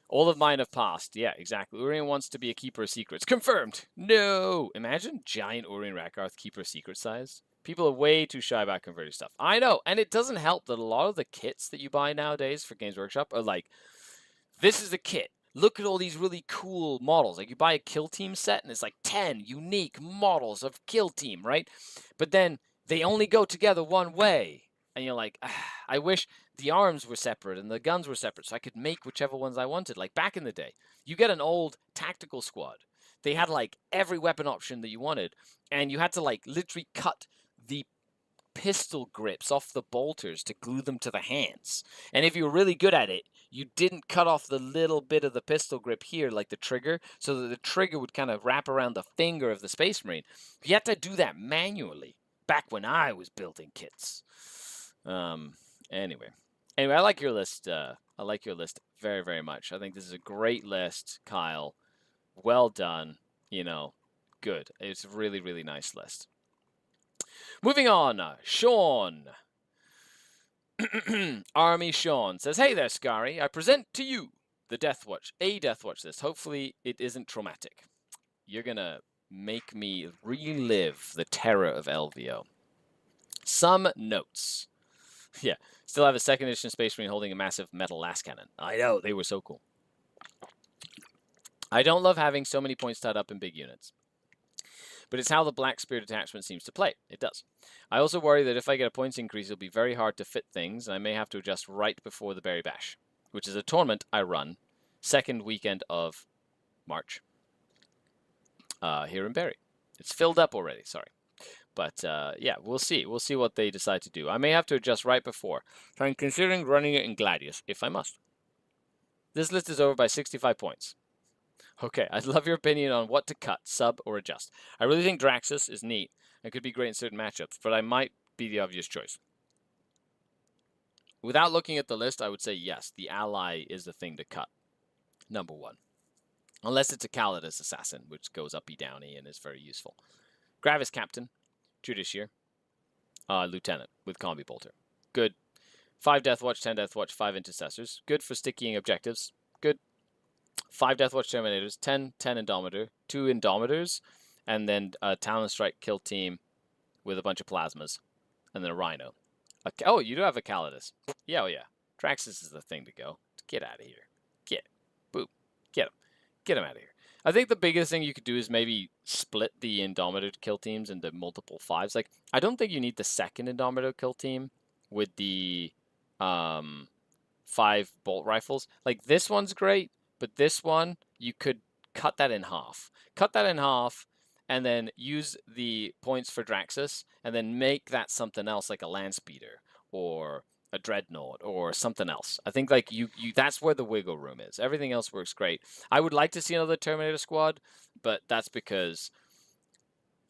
All of mine have passed. Yeah, exactly. Urian wants to be a keeper of secrets. Confirmed. No. Imagine giant Uri and Rakarth keeper of secret size. People are way too shy about converting stuff. I know, and it doesn't help that a lot of the kits that you buy nowadays for Games Workshop are this is the kit. Look at all these really cool models. You buy a Kill Team set, and it's 10 unique models of Kill Team, right? But then they only go together one way. And you're like, I wish the arms were separate and the guns were separate so I could make whichever ones I wanted. Back in the day, you get an old tactical squad. They had every weapon option that you wanted, and you had to literally cut the pistol grips off the bolters to glue them to the hands. And if you were really good at it, you didn't cut off the little bit of the pistol grip here, the trigger, so that the trigger would kind of wrap around the finger of the Space Marine. You had to do that manually back when I was building kits. Anyway, I like your list. I like your list very, very much. I think this is a great list, Kyle. Well done. Good. It's a really, really nice list. Moving on, Sean. Army Sean says, hey there, Skari. I present to you the Death Watch list. Hopefully it isn't traumatic. You're going to make me relive the terror of LVO. Some notes. Yeah, still have a 2nd edition Space Marine holding a massive metal last cannon. I know, they were so cool. I don't love having so many points tied up in big units. but it's how the Black Spirit attachment seems to play. It does. I also worry that if I get a points increase, it'll be very hard to fit things, and I may have to adjust right before the Berry Bash, which is a tournament I run second weekend of March here in Barrie. It's filled up already, sorry. But yeah, we'll see. We'll see what they decide to do. I may have to adjust right before. So I'm considering running it in Gladius, if I must. This list is over by 65 points. Okay, I'd love your opinion on what to cut, sub, or adjust. I really think Draxus is neat and could be great in certain matchups, but I might be the obvious choice. Without looking at the list, I would say yes, the ally is the thing to cut. Number one. Unless it's a Calidus assassin, which goes uppy downy and is very useful. Gravis Captain, Judiciar, Lieutenant with Combi Bolter. Good. 5 Deathwatch, 10 Deathwatch, 5 Intercessors. Good for stickying objectives. Good. 5 Deathwatch Terminators, 10 Indomitor, 2 Indomitors, and then a Talon Strike kill team with a bunch of Plasmas, and then a Rhino. Oh, you do have a Calidus. Yeah, oh yeah. Draxus is the thing to go. Get out of here. Get. Boop. Get him. Get him out of here. I think the biggest thing you could do is maybe split the Indomitor kill teams into multiple 5s. Like, I don't think you need the second Indomitor kill team with the 5 bolt rifles. Like, this one's great, but this one, you could cut that in half. Cut that in half, and then use the points for Draxus, and then make that something else, like a Land Speeder, or a Dreadnought, or something else. I think like you that's where the wiggle room is. Everything else works great. I would like to see another Terminator squad, but that's because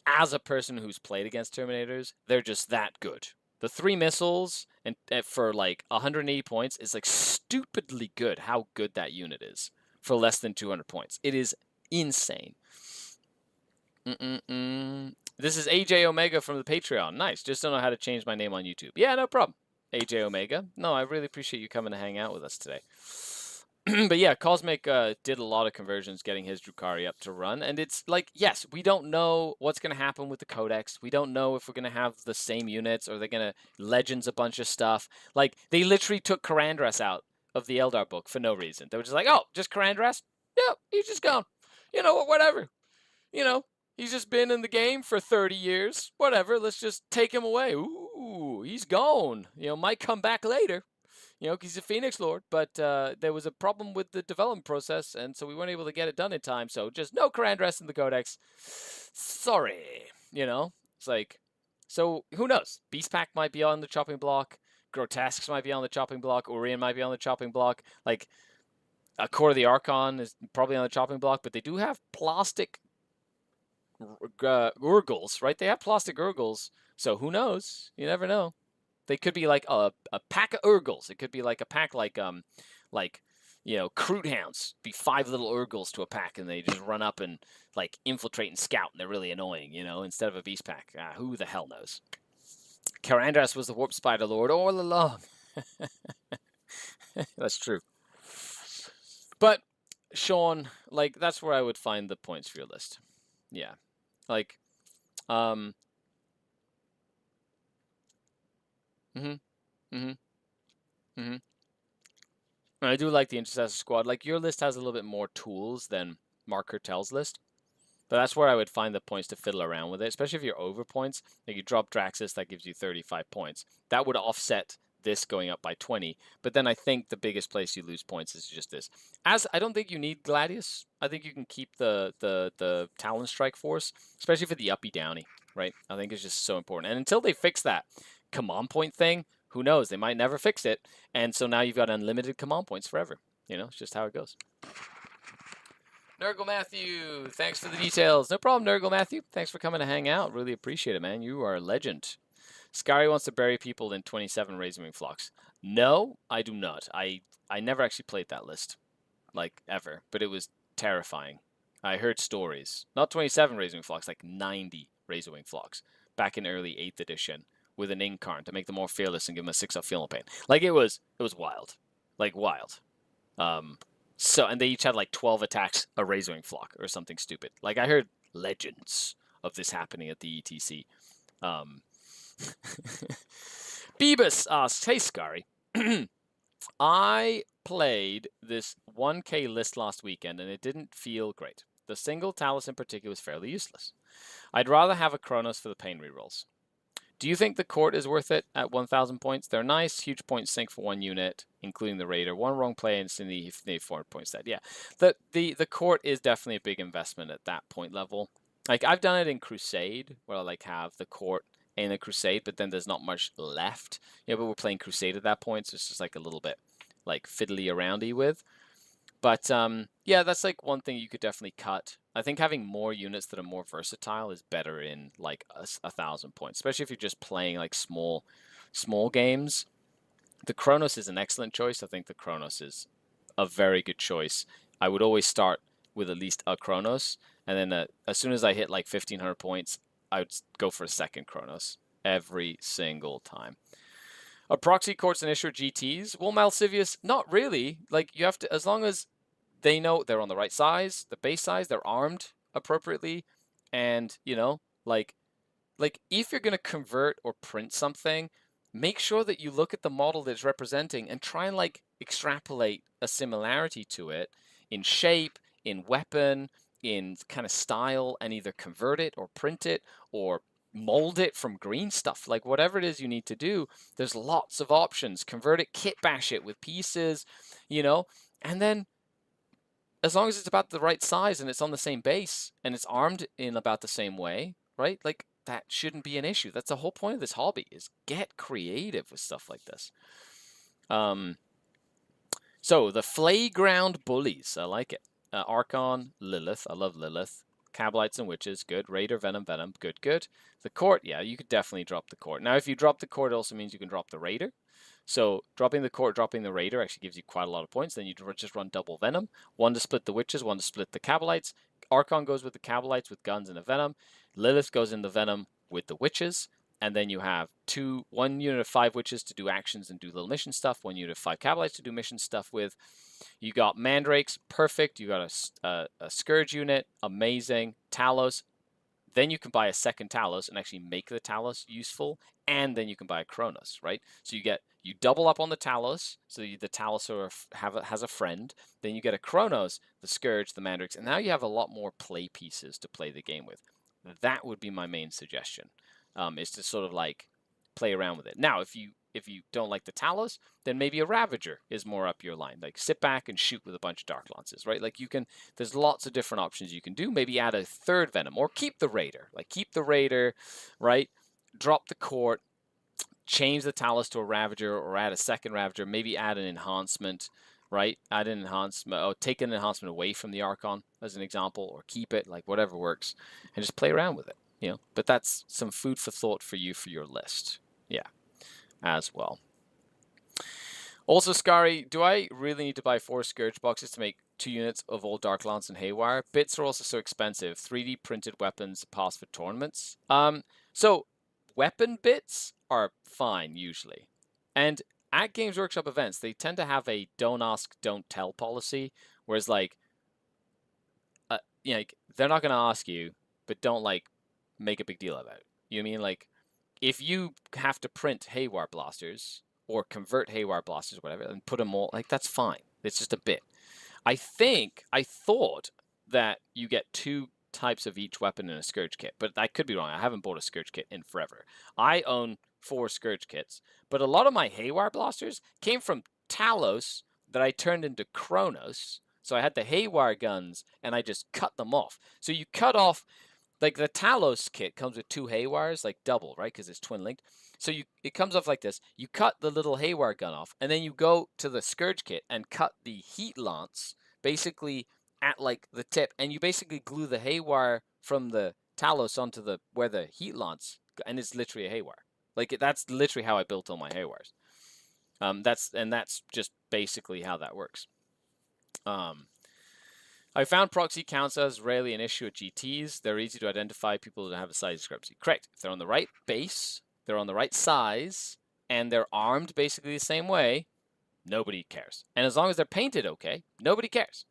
as a person who's played against Terminators, they're just that good. The 3 missiles and for like 180 points is like stupidly good how good that unit is for less than 200 points. It is insane. This is AJ Omega from the Patreon. Nice. Just don't know how to change my name on YouTube. Yeah, no problem. AJ Omega. No, I really appreciate you coming to hang out with us today. But yeah, Cosmic did a lot of conversions getting his Drukhari up to run. And it's like, yes, we don't know what's going to happen with the Codex. We don't know if we're going to have the same units or they're going to Legends a bunch of stuff. Like, they literally took Karandras out of the Eldar book for no reason. They were just like, oh, just Karandras? Yeah, he's just gone. You know, whatever. You know, he's just been in the game for 30 years. Whatever, let's just take him away. Ooh, he's gone. You know, might come back later. You know, he's a Phoenix Lord, but there was a problem with the development process, and so we weren't able to get it done in time. So just no Karandras in the Codex. Sorry. You know, it's like, so who knows? Beast Pack might be on the chopping block. Grotesques might be on the chopping block. Orion might be on the chopping block. Like, a Core of the Archon is probably on the chopping block, but they do have plastic Urgles, right? They have plastic Urgles, so who knows? You never know. They could be like a pack of Urgles. It could be like a pack like you know, Crude Hounds. Be 5 little Urgles to a pack, and they just run up and like infiltrate and scout, and they're really annoying, you know, instead of a Beast Pack. Who the hell knows? Karandras was the Warp Spider Lord all along. That's true. But Sean, like, that's where I would find the points for your list. Yeah. Like, And I do like the Intercessor squad. Like, your list has a little bit more tools than Mark Hertel's list. But that's where I would find the points to fiddle around with it, especially if you're over points. Like, you drop Draxus, that gives you 35 points. That would offset this going up by 20. But then I think the biggest place you lose points is just this. As I don't think you need Gladius. I think you can keep the Talon Strike force, especially for the uppy downy, right? I think it's just so important. And until they fix that command point thing, who knows? They might never fix it. And so now you've got unlimited command points forever. You know, it's just how it goes. Nurgle Matthew, thanks for the details. No problem, Nurgle Matthew. Thanks for coming to hang out. Really appreciate it, man. You are a legend. Scary wants to bury people in 27 Razor Wing Flocks. No, I do not. I never actually played that list, like, ever. But it was terrifying. I heard stories. Not 27 Razor Wing Flocks, like 90 Razor Wing Flocks. Back in early 8th edition. With an Incarn to make them more fearless and give them a 6-up Feel No Pain. Like, it was wild. Like, wild. So, and they each had like 12 attacks a Razor Wing Flock or something stupid. Like, I heard legends of this happening at the ETC. Beebus asks, hey, Scary. I played this 1K list last weekend and it didn't feel great. The single Talus in particular is fairly useless. I'd rather have a Chronos for the pain rerolls. Do you think the court is worth it at 1,000 points? They're nice, huge point sink for one unit, including the Raider. One wrong play and instantly if they 400 points dead. Yeah, the court is definitely a big investment at that point level. Like I've done it in Crusade, where I like have the court in a Crusade, but then there's not much left. Yeah, but we're playing Crusade at that point, so it's just like a little bit like fiddly aroundy with. But yeah, that's like one thing you could definitely cut. I think having more units that are more versatile is better in like 1,000 points, especially if you're just playing like small games. The Chronos is an excellent choice. I think the Chronos is a very good choice. I would always start with at least a Chronos, and then as soon as I hit like 1,500 points, I would go for a second Chronos every single time. Are proxy courts an issue with GTs? Well, Malcivius, not really. Like you have to, as long as they know they're on the right size, the base size, they're armed appropriately, and you know, like if you're gonna convert or print something, make sure that you look at the model that it's representing and try and like extrapolate a similarity to it in shape, in weapon, in kind of style, and either convert it or print it or mold it from green stuff. Like whatever it is you need to do, there's lots of options. Convert it, kit bash it with pieces, you know, and then as long as it's about the right size and it's on the same base and it's armed in about the same way, right? Like that shouldn't be an issue. That's the whole point of this hobby, is get creative with stuff like this. So the Flayground Bullies, I like it. Archon, Lilith, I love Lilith. Cabalites and Witches, good. Raider, Venom, good, good. The Court, yeah, you could definitely drop the Court. Now, if you drop the Court, it also means you can drop the Raider. So dropping the Court, dropping the Raider actually gives you quite a lot of points. Then you just run double Venom. One to split the Witches, one to split the Cabalites. Archon goes with the Cabalites with guns and a Venom. Lilith goes in the Venom with the Witches. And then you have one unit of 5 Witches to do actions and do little mission stuff. One unit of 5 Cabalites to do mission stuff with. You got Mandrakes, perfect. You got a Scourge unit, amazing. Talos. Then you can buy a second Talos and actually make the Talos useful, and then you can buy a Chronos, right? So you double up on the Talos, so the Talos has a friend. Then you get a Chronos, the Scourge, the Mandrakes, and now you have a lot more play pieces to play the game with. That would be my main suggestion, is to sort of like play around with it. Now, if you don't like the Talos, then maybe a Ravager is more up your line. Like sit back and shoot with a bunch of Dark Lances, right? Like there's lots of different options you can do. Maybe add a third Venom or keep the Raider. Like keep the Raider, right? Drop the Court, change the Talos to a Ravager or add a second Ravager. Maybe add an enhancement, right? Add an enhancement, or take an enhancement away from the Archon as an example, or keep it, like whatever works, and just play around with it, you know? But that's some food for thought for you for your list. Yeah. As well. Also, Scary, do I really need to buy 4 Scourge boxes to make 2 units of all Dark Lance and Haywire? Bits are also so expensive. 3D printed weapons pass for tournaments. So weapon bits are fine usually, and at Games Workshop events they tend to have a don't ask, don't tell policy. Whereas like, you know, like, they're not going to ask you, but don't like make a big deal about it. You know what I mean? Like, if you have to print Haywire blasters or convert Haywire blasters, whatever, and put them all, like that's fine. It's just a bit. I thought that you get 2 types of each weapon in a Scourge kit, but I could be wrong. I haven't bought a Scourge kit in forever. I own 4 Scourge kits, but a lot of my Haywire blasters came from Talos that I turned into Chronos. So I had the Haywire guns and I just cut them off. So you cut off. Like the Talos kit comes with 2 Haywires, like double, right? Because it's twin linked. So it comes off like this. You cut the little Haywire gun off, and then you go to the Scourge kit and cut the Heat Lance basically at like the tip, and you basically glue the Haywire from the Talos onto where the Heat Lance, and it's literally a Haywire. Like that's literally how I built all my Haywires. That's just basically how that works. I found proxy counts as rarely an issue at GTs. They're easy to identify people that have a size discrepancy. Correct. If they're on the right base, they're on the right size, and they're armed basically the same way, nobody cares. And as long as they're painted okay, nobody cares.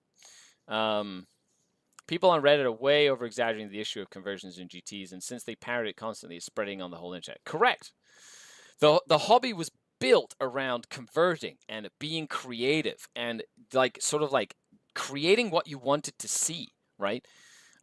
People on Reddit are way over exaggerating the issue of conversions in GTs, and since they parrot it constantly, it's spreading on the whole internet. Correct. The hobby was built around converting and being creative and like sort of like creating what you wanted to see, right?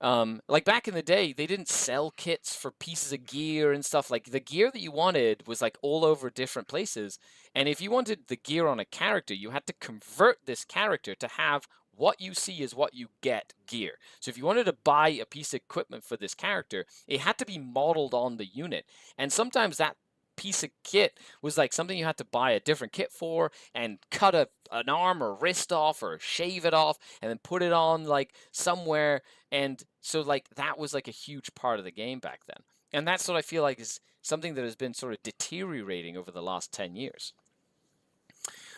Like back in the day, they didn't sell kits for pieces of gear and stuff. Like the gear that you wanted was like all over different places. And if you wanted the gear on a character, you had to convert this character to have what you see is what you get gear. So if you wanted to buy a piece of equipment for this character, it had to be modeled on the unit. And sometimes that piece of kit was like something you had to buy a different kit for and cut an arm or wrist off or shave it off and then put it on like somewhere. And so like that was like a huge part of the game back then. And that's what I feel like is something that has been sort of deteriorating over the last 10 years.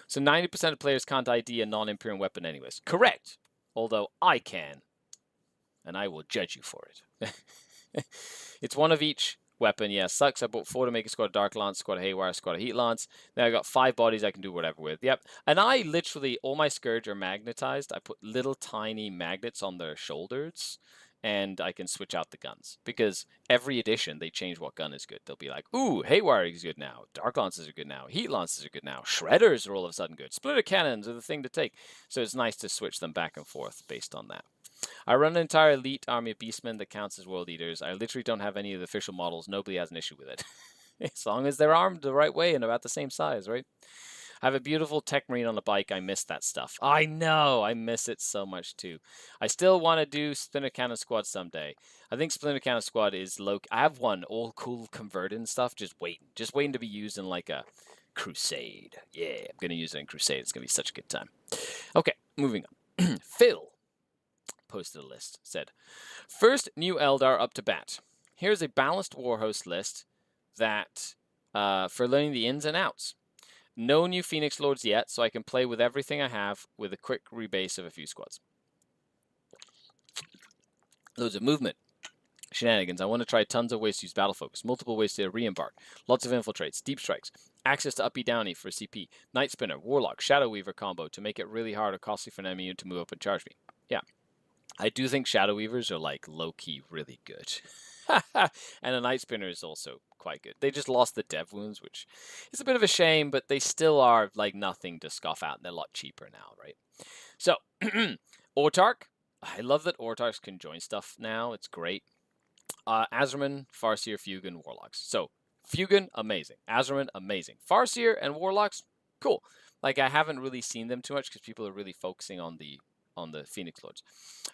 So 90% of players can't ID a non-Imperial weapon anyways. Correct. Although I can. And I will judge you for it. It's one of each weapon. Yeah, sucks. I bought 4 to make a squad of Dark Lance, squad of Haywire, squad of Heat Lance. Then I got 5 bodies I can do whatever with. Yep. And I literally, all my Scourge are magnetized. I put little tiny magnets on their shoulders. And I can switch out the guns. Because every edition, they change what gun is good. They'll be like, ooh, Haywire is good now. Dark Lances are good now. Heat Lances are good now. Shredders are all of a sudden good. Splitter Cannons are the thing to take. So it's nice to switch them back and forth based on that. I run an entire elite army of beastmen that counts as world eaters. I literally don't have any of the official models. Nobody has an issue with it. As long as they're armed the right way and about the same size, right? I have a beautiful Tech Marine on the bike. I miss that stuff. I know. I miss it so much too. I still want to do Splinter Cannon Squad someday. I think Splinter Cannon Squad is low. I have one all cool converted and stuff just waiting to be used in like a crusade. Yeah, I'm going to use it in crusade. It's going to be such a good time. Okay, moving on. Phil posted a list, said, first new Eldar up to bat. Here's a balanced Warhost list that for learning the ins and outs. No new Phoenix Lords yet, so I can play with everything I have with a quick rebase of a few squads. Loads of movement. Shenanigans. I want to try tons of ways to use battle focus, multiple ways to re-embark, lots of infiltrates, deep strikes, access to uppy downy for CP, Night Spinner, Warlock, Shadow Weaver combo to make it really hard or costly for an enemy to move up and charge me. Yeah. I do think Shadow Weavers are like low-key really good. And a Night Spinner is also quite good. They just lost the dev wounds, which is a bit of a shame, but they still are like nothing to scoff at, and they're a lot cheaper now, right? So, Autark. I love that Autarks can join stuff now. It's great. Azraman, Farseer, Fugan, Warlocks. So, Fugan, amazing. Azraman, amazing. Farseer and Warlocks, cool. Like, I haven't really seen them too much because people are really focusing on the Phoenix Lords.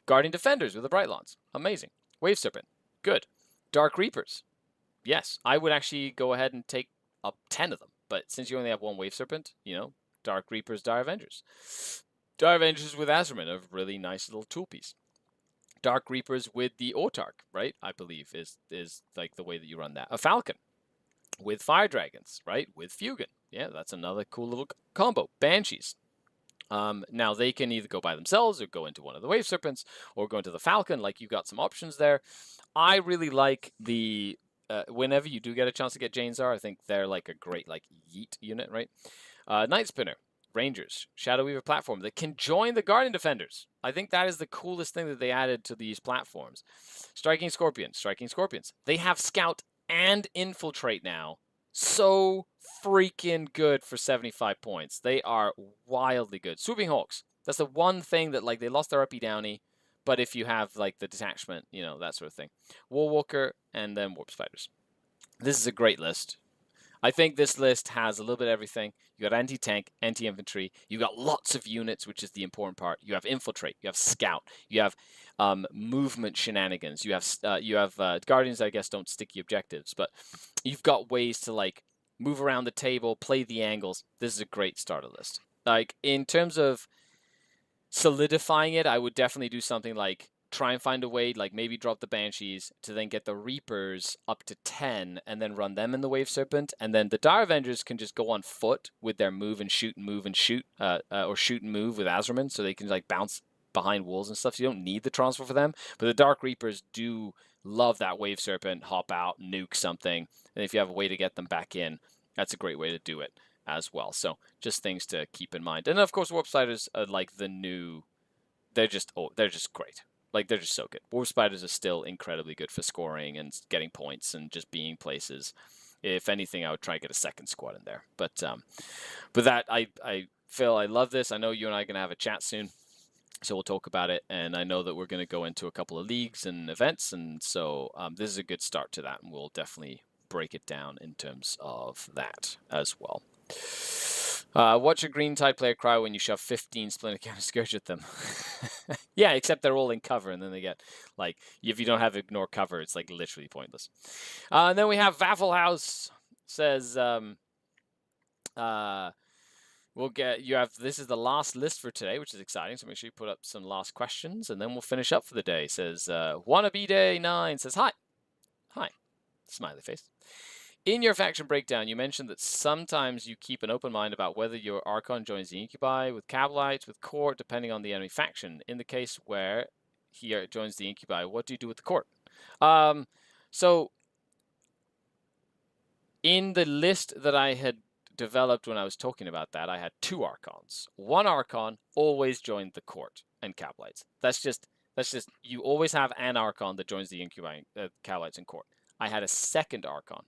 Guardian Defenders with the Bright Lance, amazing. Wave Serpent, good. Dark Reapers, yes. I would actually go ahead and take up 10 of them. But since you only have one Wave Serpent, you know, Dark Reapers, Dire Avengers. Dire Avengers with Azraman, a really nice little tool piece. Dark Reapers with the Autark, right? I believe is like the way that you run that. A Falcon with Fire Dragons, right? With Fugan. Yeah, that's another cool little combo. Banshees. Now they can either go by themselves or go into one of the Wave Serpents or go into the Falcon. Like, you've got some options there. I really like the whenever you do get a chance to get Janezar, I think they're like a great like yeet unit, right? Night Spinner, Rangers, Shadow Weaver platform that can join the Guardian Defenders. I think that is the coolest thing that they added to these platforms. Striking Scorpions. They have Scout and Infiltrate now. So freaking good for 75 points. They are wildly good. Swooping Hawks. That's the one thing that, like, they lost their uppy downy, but if you have, like, the detachment, you know, that sort of thing. Warwalker and then Warp Spiders. This is a great list. I think this list has a little bit of everything. You got anti-tank, anti-infantry. You got lots of units, which is the important part. You have infiltrate. You have scout. You have movement shenanigans. You have guardians. I guess don't sticky objectives, but you've got ways to like move around the table, play the angles. This is a great starter list. Like, in terms of solidifying it, I would definitely do something like try and find a way, like maybe drop the Banshees to then get the Reapers up to 10 and then run them in the Wave Serpent. And then the Dire Avengers can just go on foot with their move and shoot and move and shoot, or shoot and move with Azraman, so they can like bounce behind walls and stuff. So you don't need the transfer for them. But the Dark Reapers do love that Wave Serpent, hop out, nuke something. And if you have a way to get them back in, that's a great way to do it as well. So just things to keep in mind. And of course, Warp Spiders are like the new, they're just great. Like, they're just so good. Warp Spiders are still incredibly good for scoring and getting points and just being places. If anything, I would try and get a second squad in there. But that, Phil, I love this. I know you and I are going to have a chat soon. So we'll talk about it, and I know that we're going to go into a couple of leagues and events, and so this is a good start to that, and we'll definitely break it down in terms of that as well. Watch a green tide player cry when you shove 15 Splinter Counter Scourge at them. Yeah, except they're all in cover, and then they get, like, if you don't have ignore cover, it's like literally pointless. And then we have Waffelhaus says, we'll get you have this is the last list for today, which is exciting. So make sure you put up some last questions, and then we'll finish up for the day. Says Wannabe Day 9 says hi, smiley face. In your faction breakdown, you mentioned that sometimes you keep an open mind about whether your Archon joins the Incubi with Cabalites, with Court, depending on the enemy faction. In the case where he joins the Incubi, what do you do with the Court? So in the list that I had developed when I was talking about that, I had 2 Archons. One Archon always joined the Court and Cabalites. That's just you always have an Archon that joins the Incubi, Cabalites, and Court. I had a second Archon,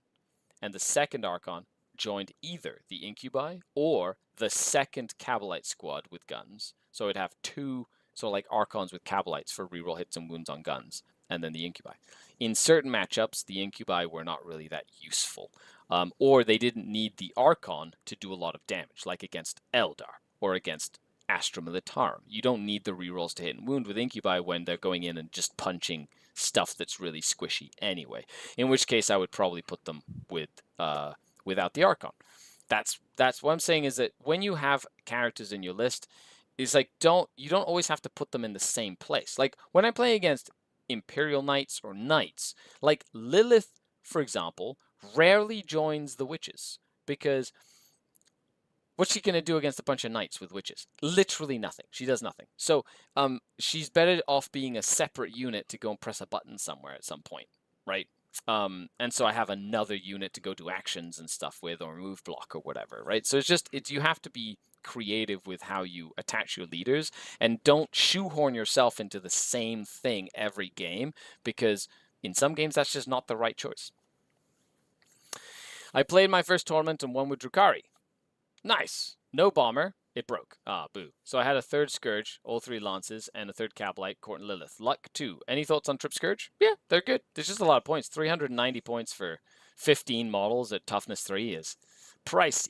and the second Archon joined either the Incubi or the second Cabalite squad with guns. So it'd have 2, so like Archons with Cabalites for reroll hits and wounds on guns, and then the Incubi. In certain matchups, the Incubi were not really that useful, or they didn't need the Archon to do a lot of damage, like against Eldar or against Astra Militarum. You don't need the rerolls to hit and wound with Incubi when they're going in and just punching stuff that's really squishy anyway. In which case, I would probably put them with without the Archon. That's what I'm saying, is that when you have characters in your list, it's like you don't always have to put them in the same place. Like when I play against Imperial Knights or Knights, like Lilith, for example, rarely joins the witches, because what's she going to do against a bunch of knights with witches? Literally nothing. She does nothing. So she's better off being a separate unit to go and press a button somewhere at some point, right? And so I have another unit to go do actions and stuff with, or move block or whatever, right? So you have to be creative with how you attach your leaders, and don't shoehorn yourself into the same thing every game, because in some games that's just not the right choice. I played my first tournament and won with Drukhari. Nice. No bomber. It broke. Ah, boo. So I had a third Scourge, all 3 Lances, and a third Cabalite, Court and Lilith. Luck 2. Any thoughts on Trip Scourge? Yeah, they're good. There's just a lot of points. 390 points for 15 models at toughness 3 is pricey,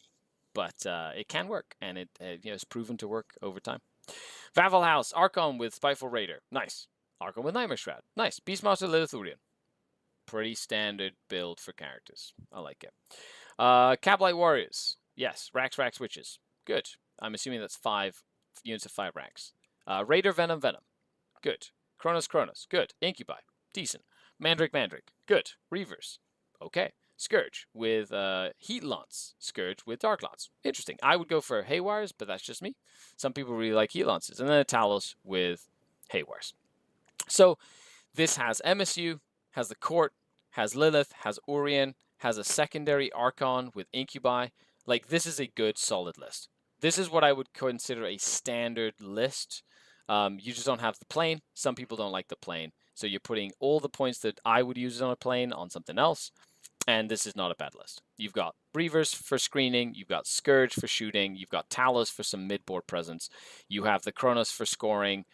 but it can work, and it is proven to work over time. Waffelhaus, Archon with Spiteful Raider. Nice. Archon with Nightmare Shroud. Nice. Beastmaster Lilithurian. Pretty standard build for characters. I like it. Cabalite Warriors. Yes. Rax Witches. Good. I'm assuming that's 5 units of 5 Rax. Raider Venom. Good. Kronos. Good. Incubi. Decent. Mandrake. Good. Reavers. Okay. Scourge with Heat Lance. Scourge with Dark Lance. Interesting. I would go for Haywires, but that's just me. Some people really like Heat Lances. And then a Talos with Haywires. So this has MSU, has the Court, has Lilith, has Urien, has a secondary Archon with Incubi. Like, this is a good, solid list. This is what I would consider a standard list. You just don't have the plane. Some people don't like the plane. So you're putting all the points that I would use on a plane on something else. And this is not a bad list. You've got Reavers for screening. You've got Scourge for shooting. You've got Talos for some mid-board presence. You have the Kronos for scoring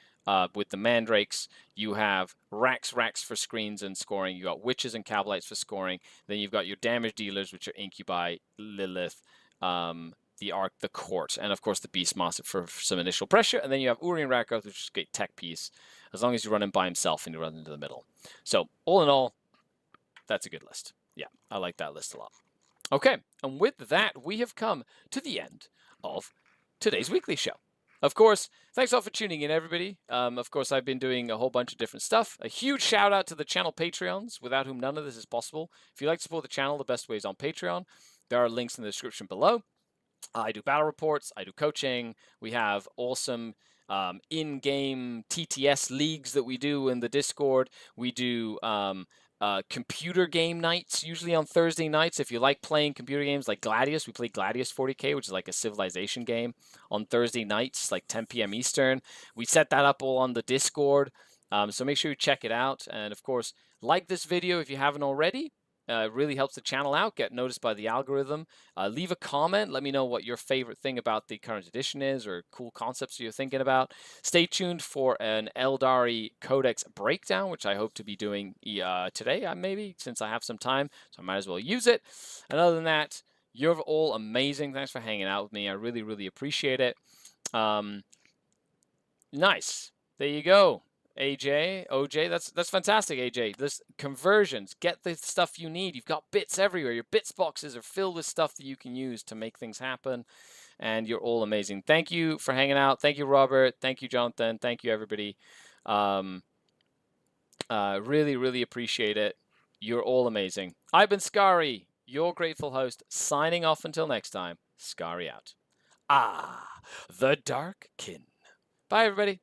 with the Mandrakes. You have Rax for screens and scoring. You got Witches and Cabalites for scoring. Then you've got your damage dealers, which are Incubi, Lilith, the Arc, the Court, and of course the Beastmaster for some initial pressure. And then you have Urien Rakoth, which is a great tech piece, as long as you run him by himself and you run into the middle. So all in all, that's a good list. Yeah, I like that list a lot. Okay, and with that, we have come to the end of today's weekly show. Of course, thanks all for tuning in, everybody. Of course, I've been doing a whole bunch of different stuff. A huge shout out to the channel Patreons, without whom none of this is possible. If you'd like to support the channel, the best way is on Patreon. There are links in the description below. I do battle reports. I do coaching. We have awesome in-game TTS leagues that we do in the Discord. We do computer game nights, usually on Thursday nights. If you like playing computer games like Gladius, we play Gladius 40K, which is like a civilization game, on Thursday nights, like 10 p.m. Eastern. We set that up all on the Discord, so make sure you check it out. And of course, like this video if you haven't already. It really helps the channel out, get noticed by the algorithm. Leave a comment. Let me know what your favorite thing about the current edition is or cool concepts you're thinking about. Stay tuned for an Eldari Codex breakdown, which I hope to be doing today, maybe, since I have some time, so I might as well use it. And other than that, you're all amazing. Thanks for hanging out with me. I really, really appreciate it. Nice. There you go. AJ, OJ, that's fantastic, AJ. This conversions, get the stuff you need. You've got bits everywhere. Your bits boxes are filled with stuff that you can use to make things happen, and you're all amazing. Thank you for hanging out. Thank you, Robert. Thank you, Jonathan. Thank you, everybody. Really, really appreciate it. You're all amazing. I've been Skari, your grateful host, signing off until next time. Skari out. The Dark Kin. Bye, everybody.